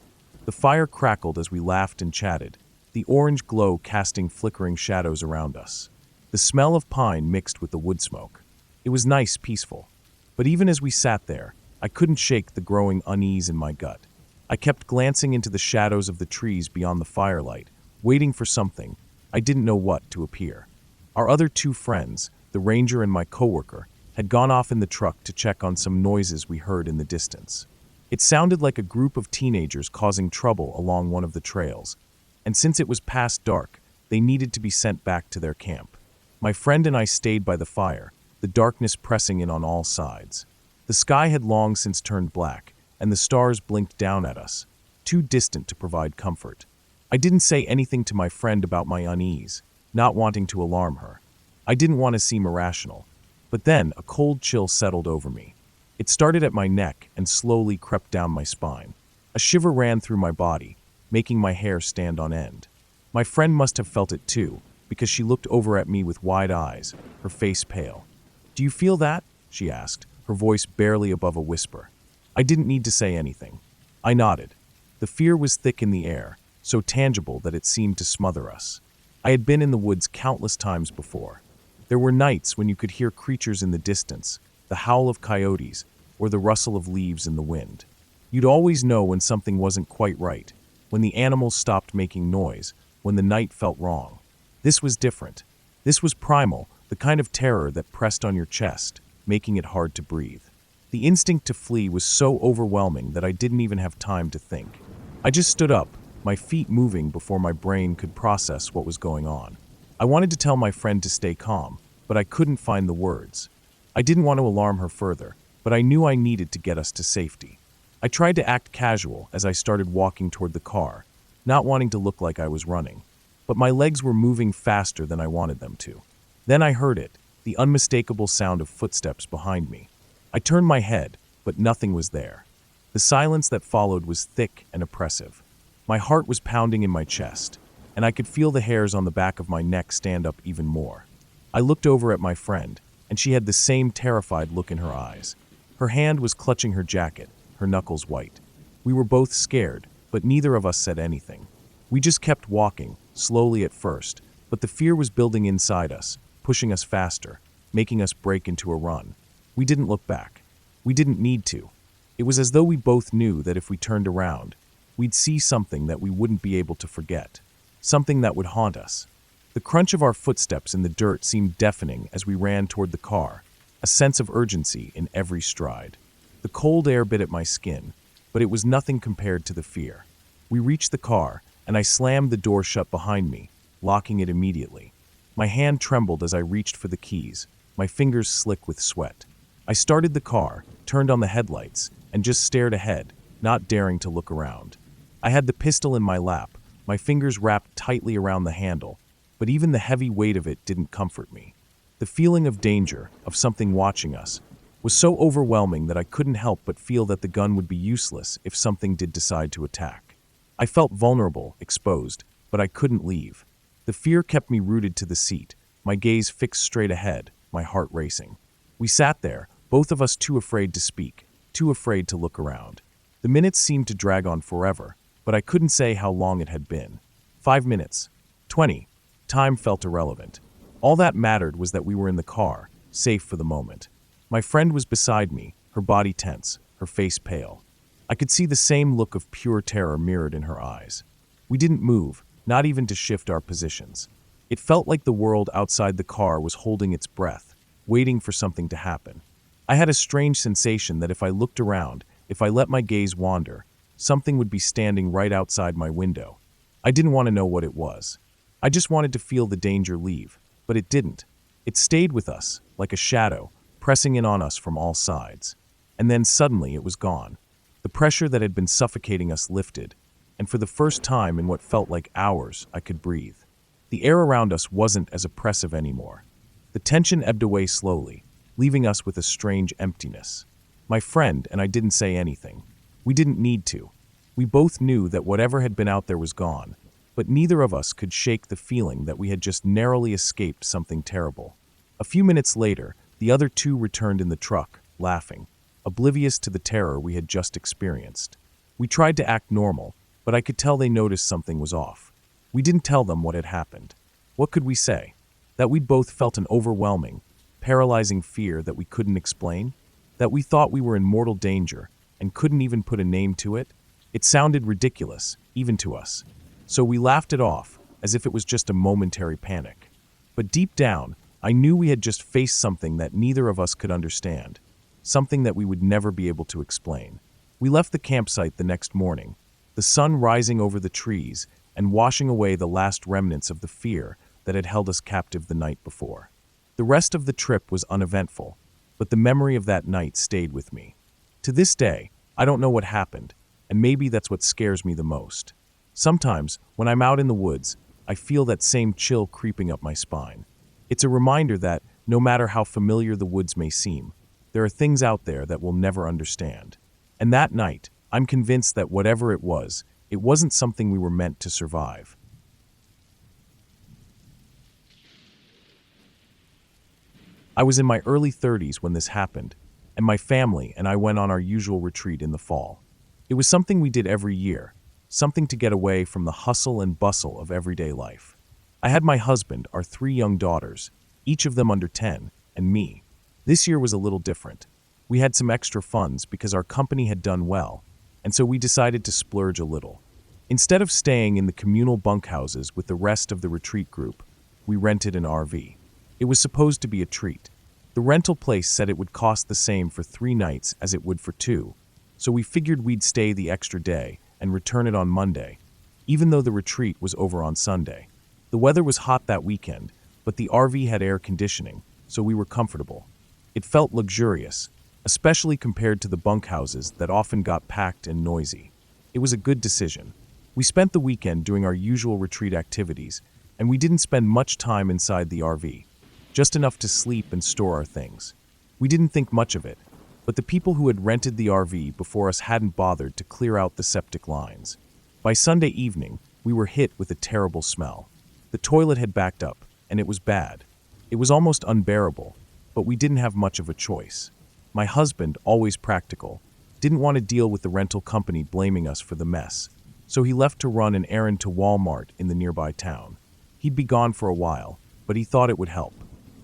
The fire crackled as we laughed and chatted, the orange glow casting flickering shadows around us. The smell of pine mixed with the wood smoke. It was nice, peaceful. But even as we sat there, I couldn't shake the growing unease in my gut. I kept glancing into the shadows of the trees beyond the firelight, waiting for something, I didn't know what, to appear. Our other two friends, the ranger and my coworker, had gone off in the truck to check on some noises we heard in the distance. It sounded like a group of teenagers causing trouble along one of the trails, and since it was past dark, they needed to be sent back to their camp. My friend and I stayed by the fire, the darkness pressing in on all sides. The sky had long since turned black, and the stars blinked down at us, too distant to provide comfort. I didn't say anything to my friend about my unease, not wanting to alarm her. I didn't want to seem irrational. But then a cold chill settled over me. It started at my neck and slowly crept down my spine. A shiver ran through my body, making my hair stand on end. My friend must have felt it too, because she looked over at me with wide eyes, her face pale. "Do you feel that?" she asked, her voice barely above a whisper. I didn't need to say anything. I nodded. The fear was thick in the air, so tangible that it seemed to smother us. I had been in the woods countless times before. There were nights when you could hear creatures in the distance, the howl of coyotes, or the rustle of leaves in the wind. You'd always know when something wasn't quite right, when the animals stopped making noise, when the night felt wrong. This was different. This was primal, the kind of terror that pressed on your chest, making it hard to breathe. The instinct to flee was so overwhelming that I didn't even have time to think. I just stood up, my feet moving before my brain could process what was going on. I wanted to tell my friend to stay calm, but I couldn't find the words. I didn't want to alarm her further, but I knew I needed to get us to safety. I tried to act casual as I started walking toward the car, not wanting to look like I was running. But my legs were moving faster than I wanted them to. Then I heard it, the unmistakable sound of footsteps behind me. I turned my head, but nothing was there. The silence that followed was thick and oppressive. My heart was pounding in my chest, and I could feel the hairs on the back of my neck stand up even more. I looked over at my friend, and she had the same terrified look in her eyes. Her hand was clutching her jacket, her knuckles white. We were both scared, but neither of us said anything. We just kept walking, slowly at first, but the fear was building inside us, pushing us faster, making us break into a run. We didn't look back. We didn't need to. It was as though we both knew that if we turned around, we'd see something that we wouldn't be able to forget, something that would haunt us. The crunch of our footsteps in the dirt seemed deafening as we ran toward the car, a sense of urgency in every stride. The cold air bit at my skin, but it was nothing compared to the fear. We reached the car, and I slammed the door shut behind me, locking it immediately. My hand trembled as I reached for the keys, my fingers slick with sweat. I started the car, turned on the headlights, and just stared ahead, not daring to look around. I had the pistol in my lap, my fingers wrapped tightly around the handle, but even the heavy weight of it didn't comfort me. The feeling of danger, of something watching us, was so overwhelming that I couldn't help but feel that the gun would be useless if something did decide to attack. I felt vulnerable, exposed, but I couldn't leave. The fear kept me rooted to the seat, my gaze fixed straight ahead, my heart racing. We sat there, both of us too afraid to speak, too afraid to look around. The minutes seemed to drag on forever, but I couldn't say how long it had been. 5 minutes. 20. Time felt irrelevant. All that mattered was that we were in the car, safe for the moment. My friend was beside me, her body tense, her face pale. I could see the same look of pure terror mirrored in her eyes. We didn't move, not even to shift our positions. It felt like the world outside the car was holding its breath, waiting for something to happen. I had a strange sensation that if I looked around, if I let my gaze wander, something would be standing right outside my window. I didn't want to know what it was. I just wanted to feel the danger leave, but it didn't. It stayed with us, like a shadow, pressing in on us from all sides. And then suddenly it was gone. The pressure that had been suffocating us lifted, and for the first time in what felt like hours, I could breathe. The air around us wasn't as oppressive anymore. The tension ebbed away slowly, leaving us with a strange emptiness. My friend and I didn't say anything. We didn't need to. We both knew that whatever had been out there was gone, but neither of us could shake the feeling that we had just narrowly escaped something terrible. A few minutes later, the other two returned in the truck, laughing, oblivious to the terror we had just experienced. We tried to act normal, but I could tell they noticed something was off. We didn't tell them what had happened. What could we say? That we'd both felt an overwhelming, paralyzing fear that we couldn't explain? That we thought we were in mortal danger and couldn't even put a name to it? It sounded ridiculous, even to us. So we laughed it off, as if it was just a momentary panic. But deep down, I knew we had just faced something that neither of us could understand, something that we would never be able to explain. We left the campsite the next morning, the sun rising over the trees and washing away the last remnants of the fear that had held us captive the night before. The rest of the trip was uneventful, but the memory of that night stayed with me. To this day, I don't know what happened, and maybe that's what scares me the most. Sometimes, when I'm out in the woods, I feel that same chill creeping up my spine. It's a reminder that, no matter how familiar the woods may seem, there are things out there that we'll never understand. And that night, I'm convinced that whatever it wasn't something we were meant to survive. I was in my early 30s when this happened, and my family and I went on our usual retreat in the fall. It was something we did every year, something to get away from the hustle and bustle of everyday life. I had my husband, our 3 young daughters, each of them under 10, and me. This year was a little different. We had some extra funds because our company had done well, and so we decided to splurge a little. Instead of staying in the communal bunkhouses with the rest of the retreat group, we rented an RV. It was supposed to be a treat. The rental place said it would cost the same for 3 nights as it would for 2, so we figured we'd stay the extra day and return it on Monday, even though the retreat was over on Sunday. The weather was hot that weekend, but the RV had air conditioning, so we were comfortable. It felt luxurious, especially compared to the bunkhouses that often got packed and noisy. It was a good decision. We spent the weekend doing our usual retreat activities, and we didn't spend much time inside the RV, just enough to sleep and store our things. We didn't think much of it, but the people who had rented the RV before us hadn't bothered to clear out the septic lines. By Sunday evening, we were hit with a terrible smell. The toilet had backed up, and it was bad. It was almost unbearable, but we didn't have much of a choice. My husband, always practical, didn't want to deal with the rental company blaming us for the mess, so he left to run an errand to Walmart in the nearby town. He'd be gone for a while, but he thought it would help.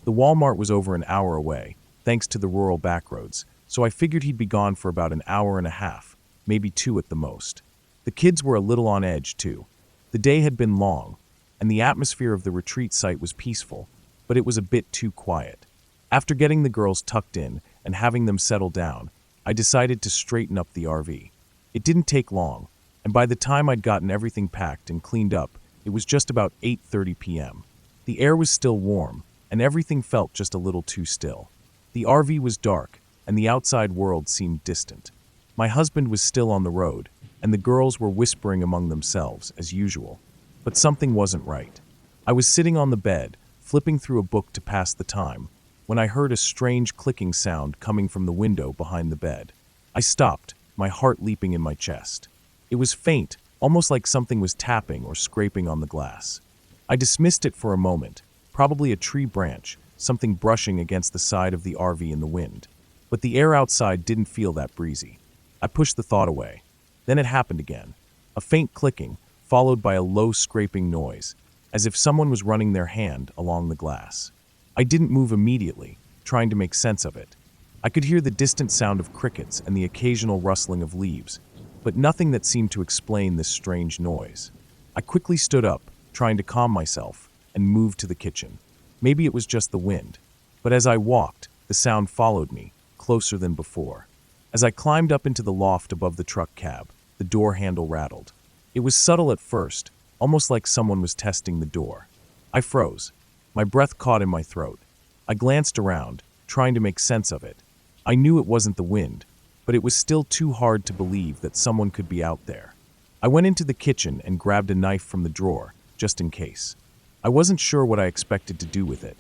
The Walmart was over an hour away, thanks to the rural backroads, so I figured he'd be gone for about an hour and a half, maybe 2 at the most. The kids were a little on edge, too. The day had been long, and the atmosphere of the retreat site was peaceful, but it was a bit too quiet. After getting the girls tucked in and having them settle down, I decided to straighten up the RV. It didn't take long, and by the time I'd gotten everything packed and cleaned up, it was just about 8:30 p.m. The air was still warm, and everything felt just a little too still. The RV was dark, and the outside world seemed distant. My husband was still on the road, and the girls were whispering among themselves, as usual. But something wasn't right. I was sitting on the bed, flipping through a book to pass the time, when I heard a strange clicking sound coming from the window behind the bed. I stopped, my heart leaping in my chest. It was faint, almost like something was tapping or scraping on the glass. I dismissed it for a moment, probably a tree branch, something brushing against the side of the RV in the wind. But the air outside didn't feel that breezy. I pushed the thought away. Then it happened again. A faint clicking, followed by a low scraping noise, as if someone was running their hand along the glass. I didn't move immediately, trying to make sense of it. I could hear the distant sound of crickets and the occasional rustling of leaves, but nothing that seemed to explain this strange noise. I quickly stood up, trying to calm myself, and moved to the kitchen. Maybe it was just the wind, but as I walked, the sound followed me, closer than before. As I climbed up into the loft above the truck cab, the door handle rattled. It was subtle at first, almost like someone was testing the door. I froze. My breath caught in my throat. I glanced around, trying to make sense of it. I knew it wasn't the wind, but it was still too hard to believe that someone could be out there. I went into the kitchen and grabbed a knife from the drawer, just in case. I wasn't sure what I expected to do with it,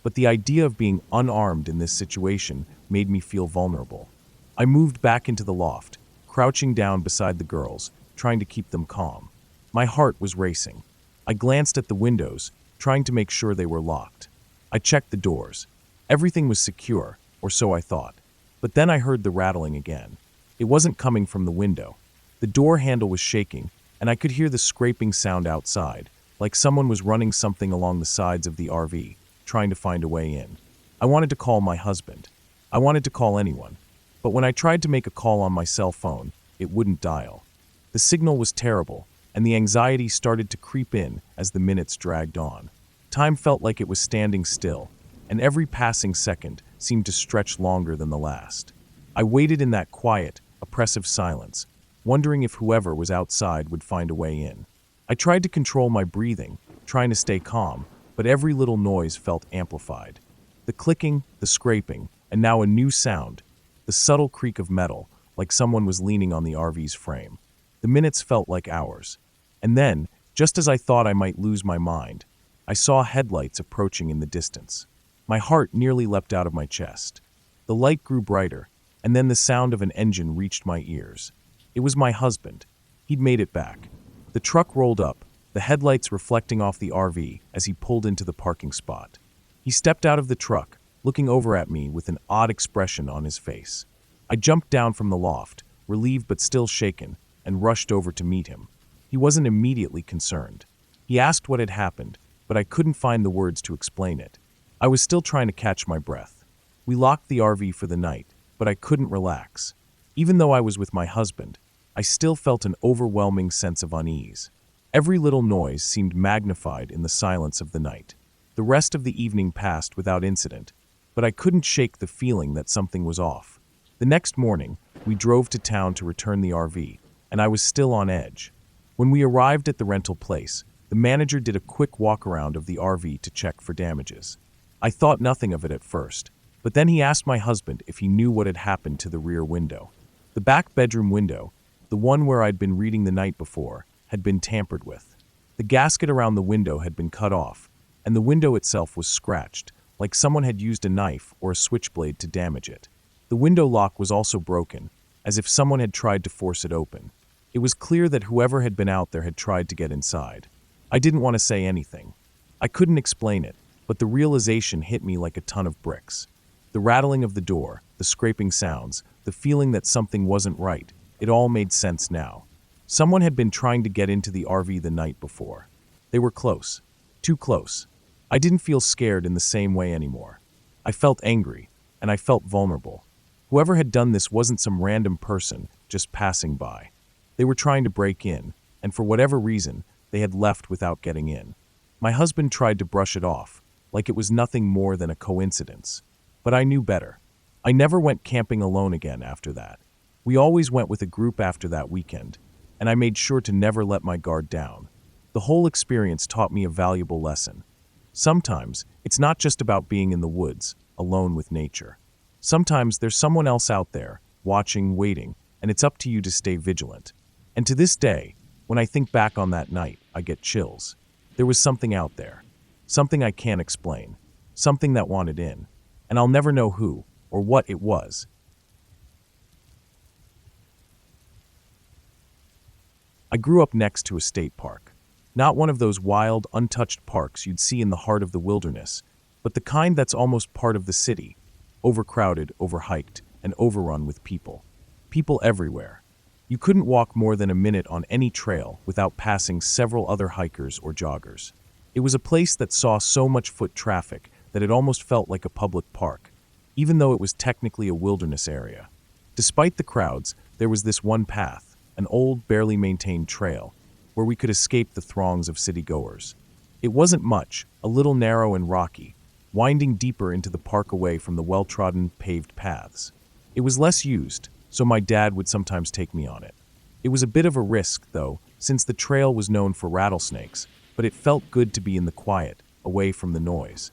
but the idea of being unarmed in this situation made me feel vulnerable. I moved back into the loft, crouching down beside the girls, trying to keep them calm. My heart was racing. I glanced at the windows, trying to make sure they were locked. I checked the doors. Everything was secure, or so I thought. But then I heard the rattling again. It wasn't coming from the window. The door handle was shaking, and I could hear the scraping sound outside, like someone was running something along the sides of the RV, trying to find a way in. I wanted to call my husband. I wanted to call anyone. But when I tried to make a call on my cell phone, it wouldn't dial. The signal was terrible, and the anxiety started to creep in as the minutes dragged on. Time felt like it was standing still, and every passing second seemed to stretch longer than the last. I waited in that quiet, oppressive silence, wondering if whoever was outside would find a way in. I tried to control my breathing, trying to stay calm, but every little noise felt amplified. The clicking, the scraping, and now a new sound, the subtle creak of metal, like someone was leaning on the RV's frame. The minutes felt like hours. And then, just as I thought I might lose my mind, I saw headlights approaching in the distance. My heart nearly leapt out of my chest. The light grew brighter, and then the sound of an engine reached my ears. It was my husband. He'd made it back. The truck rolled up, the headlights reflecting off the RV as he pulled into the parking spot. He stepped out of the truck, looking over at me with an odd expression on his face. I jumped down from the loft, relieved but still shaken, and rushed over to meet him. He wasn't immediately concerned. He asked what had happened, but I couldn't find the words to explain it. I was still trying to catch my breath. We locked the RV for the night, but I couldn't relax. Even though I was with my husband, I still felt an overwhelming sense of unease. Every little noise seemed magnified in the silence of the night. The rest of the evening passed without incident, but I couldn't shake the feeling that something was off. The next morning, we drove to town to return the RV, and I was still on edge. When we arrived at the rental place, the manager did a quick walk-around of the RV to check for damages. I thought nothing of it at first, but then he asked my husband if he knew what had happened to the rear window. The back bedroom window, the one where I'd been reading the night before, had been tampered with. The gasket around the window had been cut off, and the window itself was scratched, like someone had used a knife or a switchblade to damage it. The window lock was also broken, as if someone had tried to force it open. It was clear that whoever had been out there had tried to get inside. I didn't want to say anything. I couldn't explain it, but the realization hit me like a ton of bricks. The rattling of the door, the scraping sounds, the feeling that something wasn't right, it all made sense now. Someone had been trying to get into the RV the night before. They were close. Too close. I didn't feel scared in the same way anymore. I felt angry, and I felt vulnerable. Whoever had done this wasn't some random person just passing by. They were trying to break in, and for whatever reason, they had left without getting in. My husband tried to brush it off, like it was nothing more than a coincidence. But I knew better. I never went camping alone again after that. We always went with a group after that weekend, and I made sure to never let my guard down. The whole experience taught me a valuable lesson. Sometimes, it's not just about being in the woods, alone with nature. Sometimes there's someone else out there, watching, waiting, and it's up to you to stay vigilant. And to this day, when I think back on that night, I get chills. There was something out there. Something I can't explain. Something that wanted in. And I'll never know who or what it was. I grew up next to a state park. Not one of those wild, untouched parks you'd see in the heart of the wilderness, but the kind that's almost part of the city. Overcrowded, overhiked, and overrun with people. People everywhere. You couldn't walk more than a minute on any trail without passing several other hikers or joggers. It was a place that saw so much foot traffic that it almost felt like a public park, even though it was technically a wilderness area. Despite the crowds, there was this one path, an old, barely maintained trail, where we could escape the throngs of city-goers. It wasn't much, a little narrow and rocky, winding deeper into the park away from the well-trodden, paved paths. It was less used, so my dad would sometimes take me on it. It was a bit of a risk, though, since the trail was known for rattlesnakes, but it felt good to be in the quiet, away from the noise.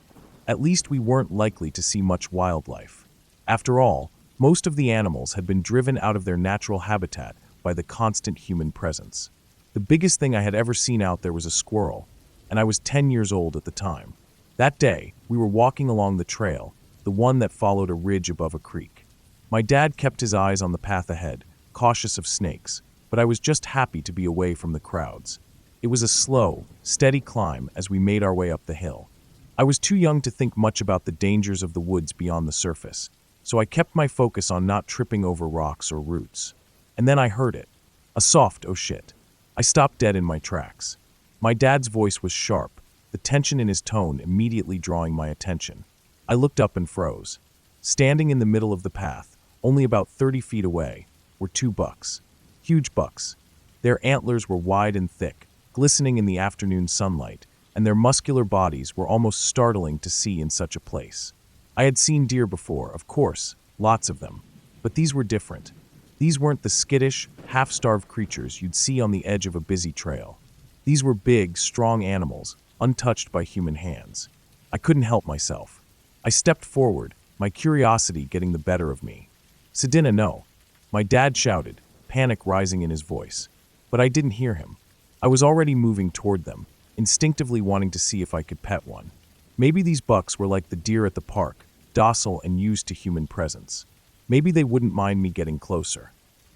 At least we weren't likely to see much wildlife. After all, most of the animals had been driven out of their natural habitat by the constant human presence. The biggest thing I had ever seen out there was a squirrel, and I was 10 years old at the time. That day, we were walking along the trail, the one that followed a ridge above a creek. My dad kept his eyes on the path ahead, cautious of snakes, but I was just happy to be away from the crowds. It was a slow, steady climb as we made our way up the hill. I was too young to think much about the dangers of the woods beyond the surface, so I kept my focus on not tripping over rocks or roots. And then I heard it. A soft "oh shit." I stopped dead in my tracks. My dad's voice was sharp, the tension in his tone immediately drawing my attention. I looked up and froze. Standing in the middle of the path, only about 30 feet away, were two bucks. Huge bucks. Their antlers were wide and thick, glistening in the afternoon sunlight, and their muscular bodies were almost startling to see in such a place. I had seen deer before, of course, lots of them, but these were different. These weren't the skittish, half-starved creatures you'd see on the edge of a busy trail. These were big, strong animals, untouched by human hands. I couldn't help myself. I stepped forward, my curiosity getting the better of me. "Sedina, no," my dad shouted, panic rising in his voice. But I didn't hear him. I was already moving toward them, instinctively wanting to see if I could pet one. Maybe these bucks were like the deer at the park, docile and used to human presence. Maybe they wouldn't mind me getting closer.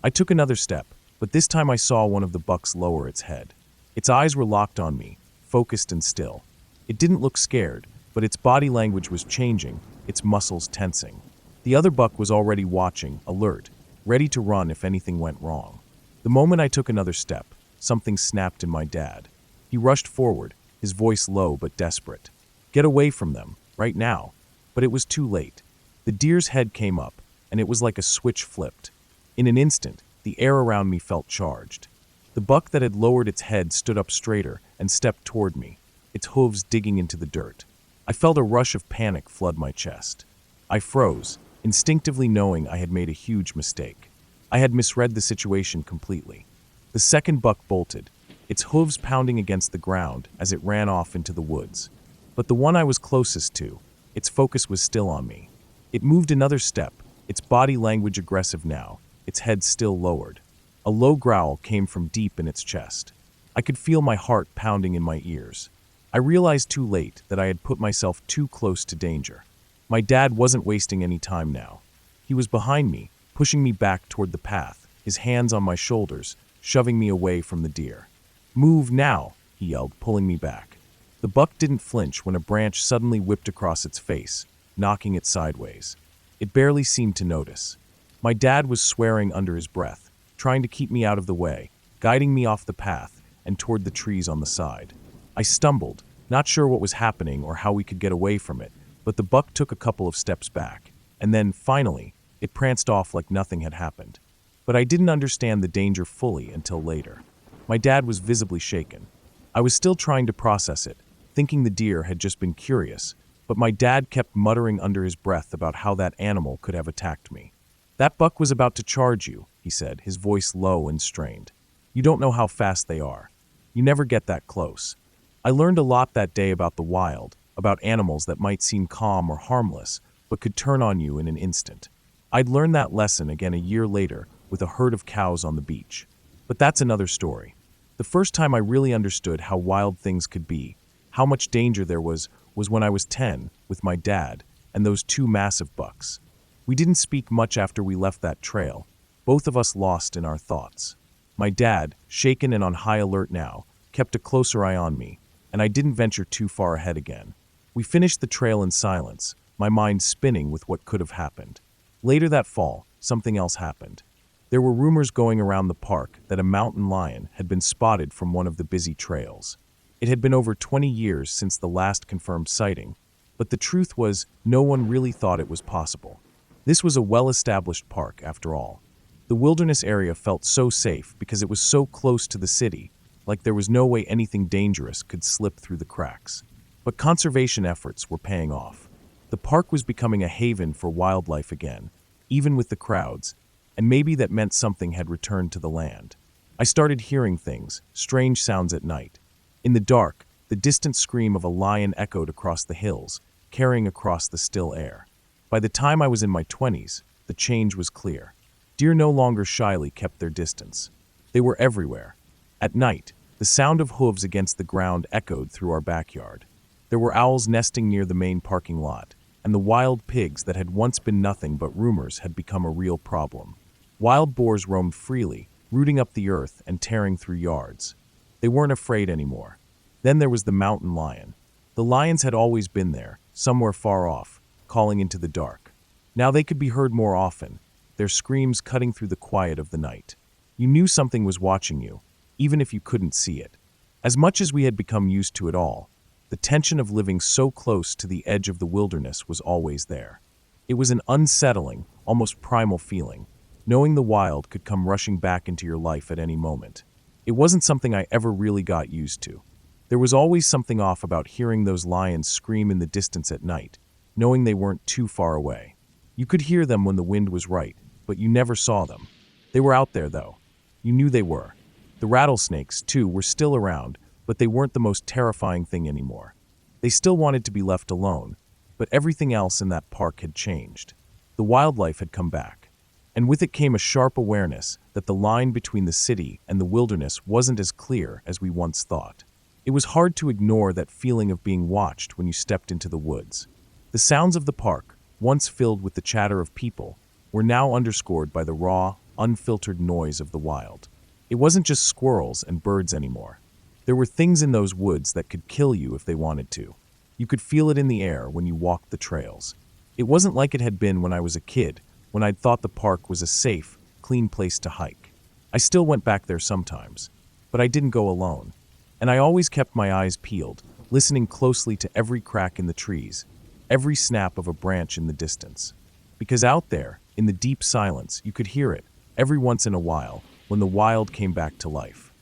I took another step, but this time I saw one of the bucks lower its head. Its eyes were locked on me, focused and still. It didn't look scared, but its body language was changing, its muscles tensing. The other buck was already watching, alert, ready to run if anything went wrong. The moment I took another step, something snapped in my dad. He rushed forward, his voice low but desperate. Get away from them, right now. But it was too late. The deer's head came up, and it was like a switch flipped. In an instant, the air around me felt charged. The buck that had lowered its head stood up straighter and stepped toward me, its hooves digging into the dirt. I felt a rush of panic flood my chest. I froze, instinctively knowing I had made a huge mistake. I had misread the situation completely. The second buck bolted, its hooves pounding against the ground as it ran off into the woods. But the one I was closest to, its focus was still on me. It moved another step, its body language aggressive now, its head still lowered. A low growl came from deep in its chest. I could feel my heart pounding in my ears. I realized too late that I had put myself too close to danger. My dad wasn't wasting any time now. He was behind me, pushing me back toward the path, his hands on my shoulders, shoving me away from the deer. "Move now," he yelled, pulling me back. The buck didn't flinch when a branch suddenly whipped across its face, knocking it sideways. It barely seemed to notice. My dad was swearing under his breath, trying to keep me out of the way, guiding me off the path and toward the trees on the side. I stumbled, not sure what was happening or how we could get away from it, but the buck took a couple of steps back, and then, finally, it pranced off like nothing had happened. But I didn't understand the danger fully until later. My dad was visibly shaken. I was still trying to process it, thinking the deer had just been curious, but my dad kept muttering under his breath about how that animal could have attacked me. "That buck was about to charge you," he said, his voice low and strained. "You don't know how fast they are. You never get that close." I learned a lot that day about the wild, about animals that might seem calm or harmless, but could turn on you in an instant. I'd learned that lesson again a year later with a herd of cows on the beach. But that's another story. The first time I really understood how wild things could be, how much danger there was when I was 10 with my dad and those two massive bucks. We didn't speak much after we left that trail, both of us lost in our thoughts. My dad, shaken and on high alert now, kept a closer eye on me, and I didn't venture too far ahead again. We finished the trail in silence, my mind spinning with what could have happened. Later that fall, something else happened. There were rumors going around the park that a mountain lion had been spotted from one of the busy trails. It had been over 20 years since the last confirmed sighting, but the truth was no one really thought it was possible. This was a well-established park, after all. The wilderness area felt so safe because it was so close to the city, like there was no way anything dangerous could slip through the cracks. But conservation efforts were paying off. The park was becoming a haven for wildlife again, even with the crowds, and maybe that meant something had returned to the land. I started hearing things, strange sounds at night. In the dark, the distant scream of a lion echoed across the hills, carrying across the still air. By the time I was in my 20s, the change was clear. Deer no longer shyly kept their distance. They were everywhere. At night, the sound of hooves against the ground echoed through our backyard. There were owls nesting near the main parking lot, and the wild pigs that had once been nothing but rumors had become a real problem. Wild boars roamed freely, rooting up the earth and tearing through yards. They weren't afraid anymore. Then there was the mountain lion. The lions had always been there, somewhere far off, calling into the dark. Now they could be heard more often, their screams cutting through the quiet of the night. You knew something was watching you, even if you couldn't see it. As much as we had become used to it all, the tension of living so close to the edge of the wilderness was always there. It was an unsettling, almost primal feeling, knowing the wild could come rushing back into your life at any moment. It wasn't something I ever really got used to. There was always something off about hearing those lions scream in the distance at night, knowing they weren't too far away. You could hear them when the wind was right, but you never saw them. They were out there, though. You knew they were. The rattlesnakes, too, were still around, but they weren't the most terrifying thing anymore. They still wanted to be left alone, but everything else in that park had changed. The wildlife had come back. And with it came a sharp awareness that the line between the city and the wilderness wasn't as clear as we once thought. It was hard to ignore that feeling of being watched when you stepped into the woods. The sounds of the park, once filled with the chatter of people, were now underscored by the raw, unfiltered noise of the wild. It wasn't just squirrels and birds anymore. There were things in those woods that could kill you if they wanted to. You could feel it in the air when you walked the trails. It wasn't like it had been when I was a kid, when I'd thought the park was a safe, clean place to hike. I still went back there sometimes, but I didn't go alone. And I always kept my eyes peeled, listening closely to every crack in the trees, every snap of a branch in the distance. Because out there, in the deep silence, you could hear it, every once in a while, when the wild came back to life.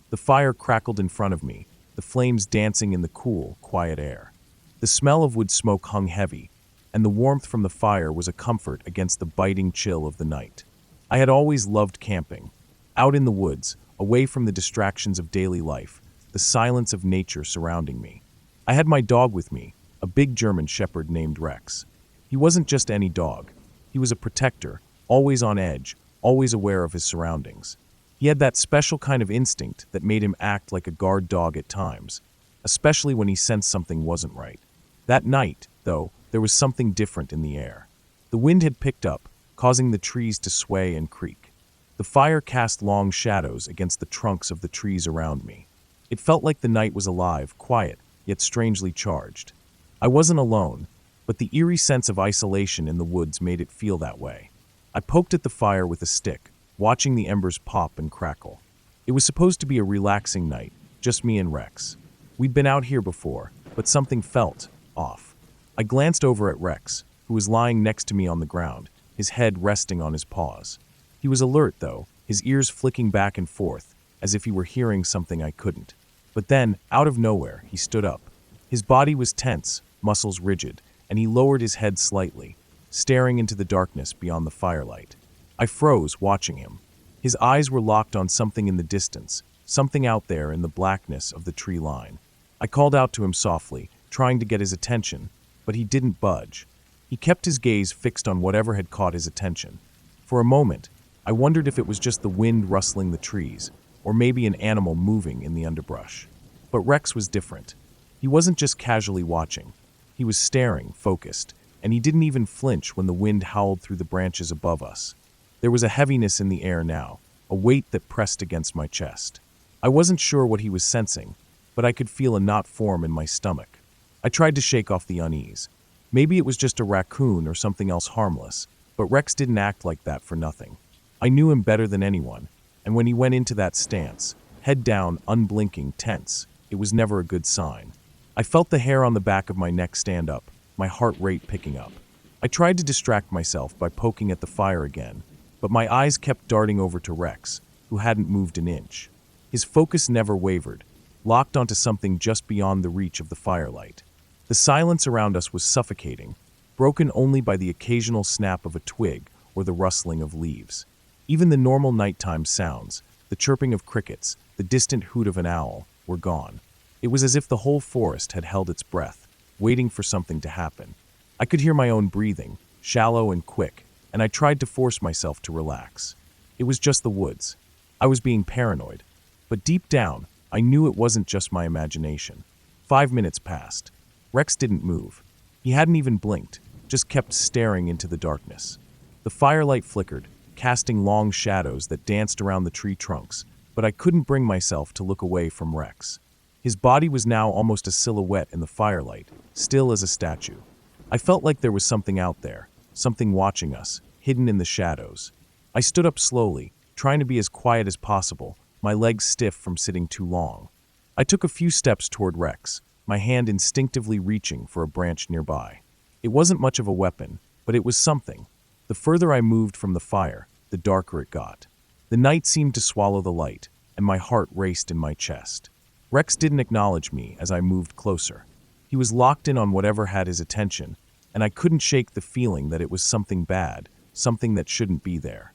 The fire crackled in front of me, the flames dancing in the cool, quiet air. The smell of wood smoke hung heavy, and the warmth from the fire was a comfort against the biting chill of the night. I had always loved camping. Out in the woods, away from the distractions of daily life, the silence of nature surrounding me. I had my dog with me, a big German shepherd named Rex. He wasn't just any dog. He was a protector, always on edge, always aware of his surroundings. He had that special kind of instinct that made him act like a guard dog at times, especially when he sensed something wasn't right. That night, though, there was something different in the air. The wind had picked up, causing the trees to sway and creak. The fire cast long shadows against the trunks of the trees around me. It felt like the night was alive, quiet, yet strangely charged. I wasn't alone, but the eerie sense of isolation in the woods made it feel that way. I poked at the fire with a stick, watching the embers pop and crackle. It was supposed to be a relaxing night, just me and Rex. We'd been out here before, but something felt off. I glanced over at Rex, who was lying next to me on the ground, his head resting on his paws. He was alert, though, his ears flicking back and forth, as if he were hearing something I couldn't. But then, out of nowhere, he stood up. His body was tense, muscles rigid, and he lowered his head slightly, staring into the darkness beyond the firelight. I froze, watching him. His eyes were locked on something in the distance, something out there in the blackness of the tree line. I called out to him softly, trying to get his attention, but he didn't budge. He kept his gaze fixed on whatever had caught his attention. For a moment, I wondered if it was just the wind rustling the trees, or maybe an animal moving in the underbrush. But Rex was different. He wasn't just casually watching. He was staring, focused, and he didn't even flinch when the wind howled through the branches above us. There was a heaviness in the air now, a weight that pressed against my chest. I wasn't sure what he was sensing, but I could feel a knot form in my stomach. I tried to shake off the unease. Maybe it was just a raccoon or something else harmless, but Rex didn't act like that for nothing. I knew him better than anyone, and when he went into that stance, head down, unblinking, tense, it was never a good sign. I felt the hair on the back of my neck stand up, my heart rate picking up. I tried to distract myself by poking at the fire again, but my eyes kept darting over to Rex, who hadn't moved an inch. His focus never wavered, locked onto something just beyond the reach of the firelight. The silence around us was suffocating, broken only by the occasional snap of a twig or the rustling of leaves. Even the normal nighttime sounds, the chirping of crickets, the distant hoot of an owl, were gone. It was as if the whole forest had held its breath, waiting for something to happen. I could hear my own breathing, shallow and quick, and I tried to force myself to relax. It was just the woods. I was being paranoid. But deep down, I knew it wasn't just my imagination. 5 minutes passed. Rex didn't move. He hadn't even blinked, just kept staring into the darkness. The firelight flickered, casting long shadows that danced around the tree trunks, but I couldn't bring myself to look away from Rex. His body was now almost a silhouette in the firelight, still as a statue. I felt like there was something out there, something watching us, hidden in the shadows. I stood up slowly, trying to be as quiet as possible, my legs stiff from sitting too long. I took a few steps toward Rex, my hand instinctively reaching for a branch nearby. It wasn't much of a weapon, but it was something. The further I moved from the fire, the darker it got. The night seemed to swallow the light, and my heart raced in my chest. Rex didn't acknowledge me as I moved closer. He was locked in on whatever had his attention, and I couldn't shake the feeling that it was something bad, something that shouldn't be there.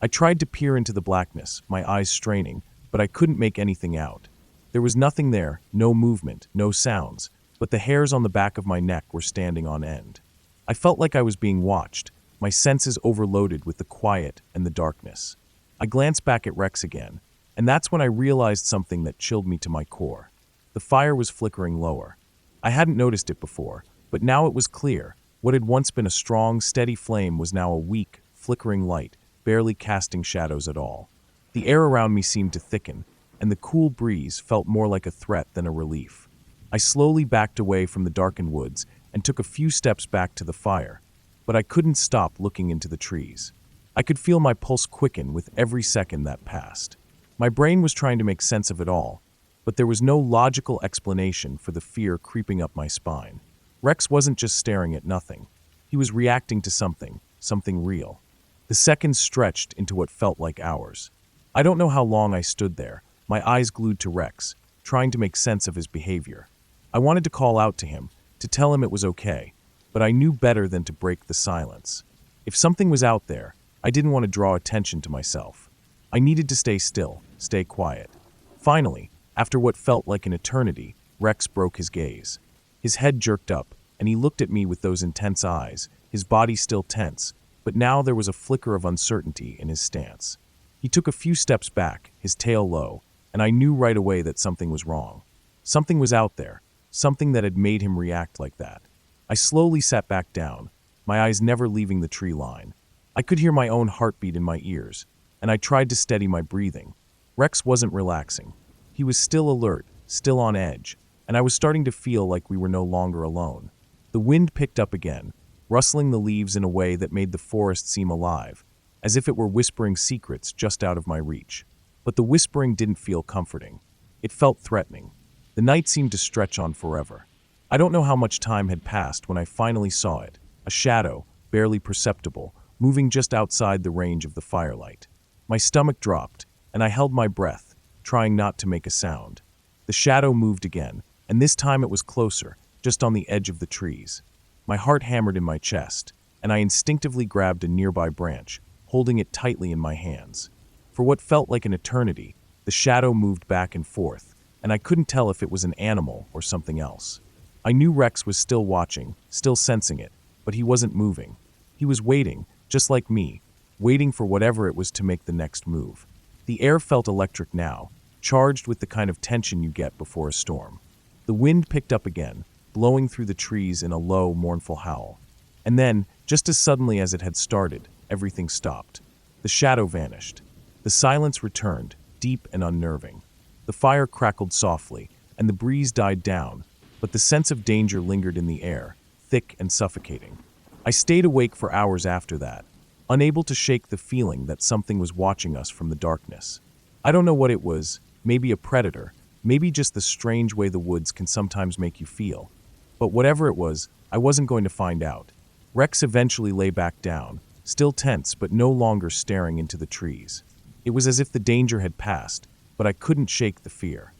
I tried to peer into the blackness, my eyes straining, but I couldn't make anything out. There was nothing there, no movement, no sounds, but the hairs on the back of my neck were standing on end. I felt like I was being watched, my senses overloaded with the quiet and the darkness. I glanced back at Rex again, and that's when I realized something that chilled me to my core. The fire was flickering lower. I hadn't noticed it before, but now it was clear. What had once been a strong, steady flame was now a weak, flickering light, barely casting shadows at all. The air around me seemed to thicken, and the cool breeze felt more like a threat than a relief. I slowly backed away from the darkened woods and took a few steps back to the fire, but I couldn't stop looking into the trees. I could feel my pulse quicken with every second that passed. My brain was trying to make sense of it all, but there was no logical explanation for the fear creeping up my spine. Rex wasn't just staring at nothing. He was reacting to something real. The seconds stretched into what felt like hours. I don't know how long I stood there, my eyes glued to Rex, trying to make sense of his behavior. I wanted to call out to him, to tell him it was okay, but I knew better than to break the silence. If something was out there, I didn't want to draw attention to myself. I needed to stay still, stay quiet. Finally, after what felt like an eternity, Rex broke his gaze. His head jerked up, and he looked at me with those intense eyes, his body still tense, but now there was a flicker of uncertainty in his stance. He took a few steps back, his tail low, and I knew right away that something was wrong. Something was out there, something that had made him react like that. I slowly sat back down, my eyes never leaving the tree line. I could hear my own heartbeat in my ears, and I tried to steady my breathing. Rex wasn't relaxing. He was still alert, still on edge, and I was starting to feel like we were no longer alone. The wind picked up again, rustling the leaves in a way that made the forest seem alive, as if it were whispering secrets just out of my reach. But the whispering didn't feel comforting. It felt threatening. The night seemed to stretch on forever. I don't know how much time had passed when I finally saw it, a shadow, barely perceptible, moving just outside the range of the firelight. My stomach dropped, and I held my breath, trying not to make a sound. The shadow moved again, and this time it was closer, just on the edge of the trees. My heart hammered in my chest, and I instinctively grabbed a nearby branch, holding it tightly in my hands. For what felt like an eternity, the shadow moved back and forth, and I couldn't tell if it was an animal or something else. I knew Rex was still watching, still sensing it, but he wasn't moving. He was waiting, just like me, waiting for whatever it was to make the next move. The air felt electric now, charged with the kind of tension you get before a storm. The wind picked up again, blowing through the trees in a low, mournful howl. And then, just as suddenly as it had started, everything stopped. The shadow vanished. The silence returned, deep and unnerving. The fire crackled softly, and the breeze died down, but the sense of danger lingered in the air, thick and suffocating. I stayed awake for hours after that, unable to shake the feeling that something was watching us from the darkness. I don't know what it was, maybe a predator, maybe just the strange way the woods can sometimes make you feel. But whatever it was, I wasn't going to find out. Rex eventually lay back down, still tense but no longer staring into the trees. It was as if the danger had passed, but I couldn't shake the fear.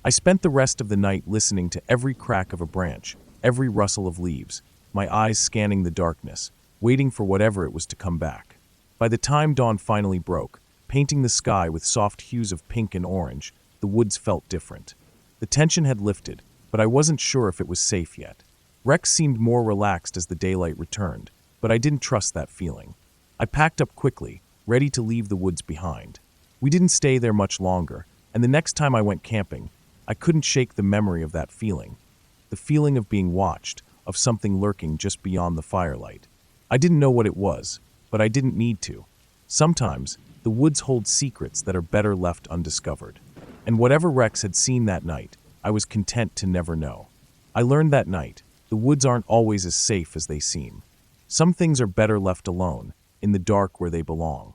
I spent the rest of the night listening to every crack of a branch, every rustle of leaves, my eyes scanning the darkness, waiting for whatever it was to come back. By the time dawn finally broke, painting the sky with soft hues of pink and orange, the woods felt different. The tension had lifted, but I wasn't sure if it was safe yet. Rex seemed more relaxed as the daylight returned, but I didn't trust that feeling. I packed up quickly, ready to leave the woods behind. We didn't stay there much longer, and the next time I went camping, I couldn't shake the memory of that feeling. The feeling of being watched, of something lurking just beyond the firelight. I didn't know what it was, but I didn't need to. Sometimes, the woods hold secrets that are better left undiscovered. And whatever Rex had seen that night, I was content to never know. I learned that night, the woods aren't always as safe as they seem. Some things are better left alone, in the dark where they belong.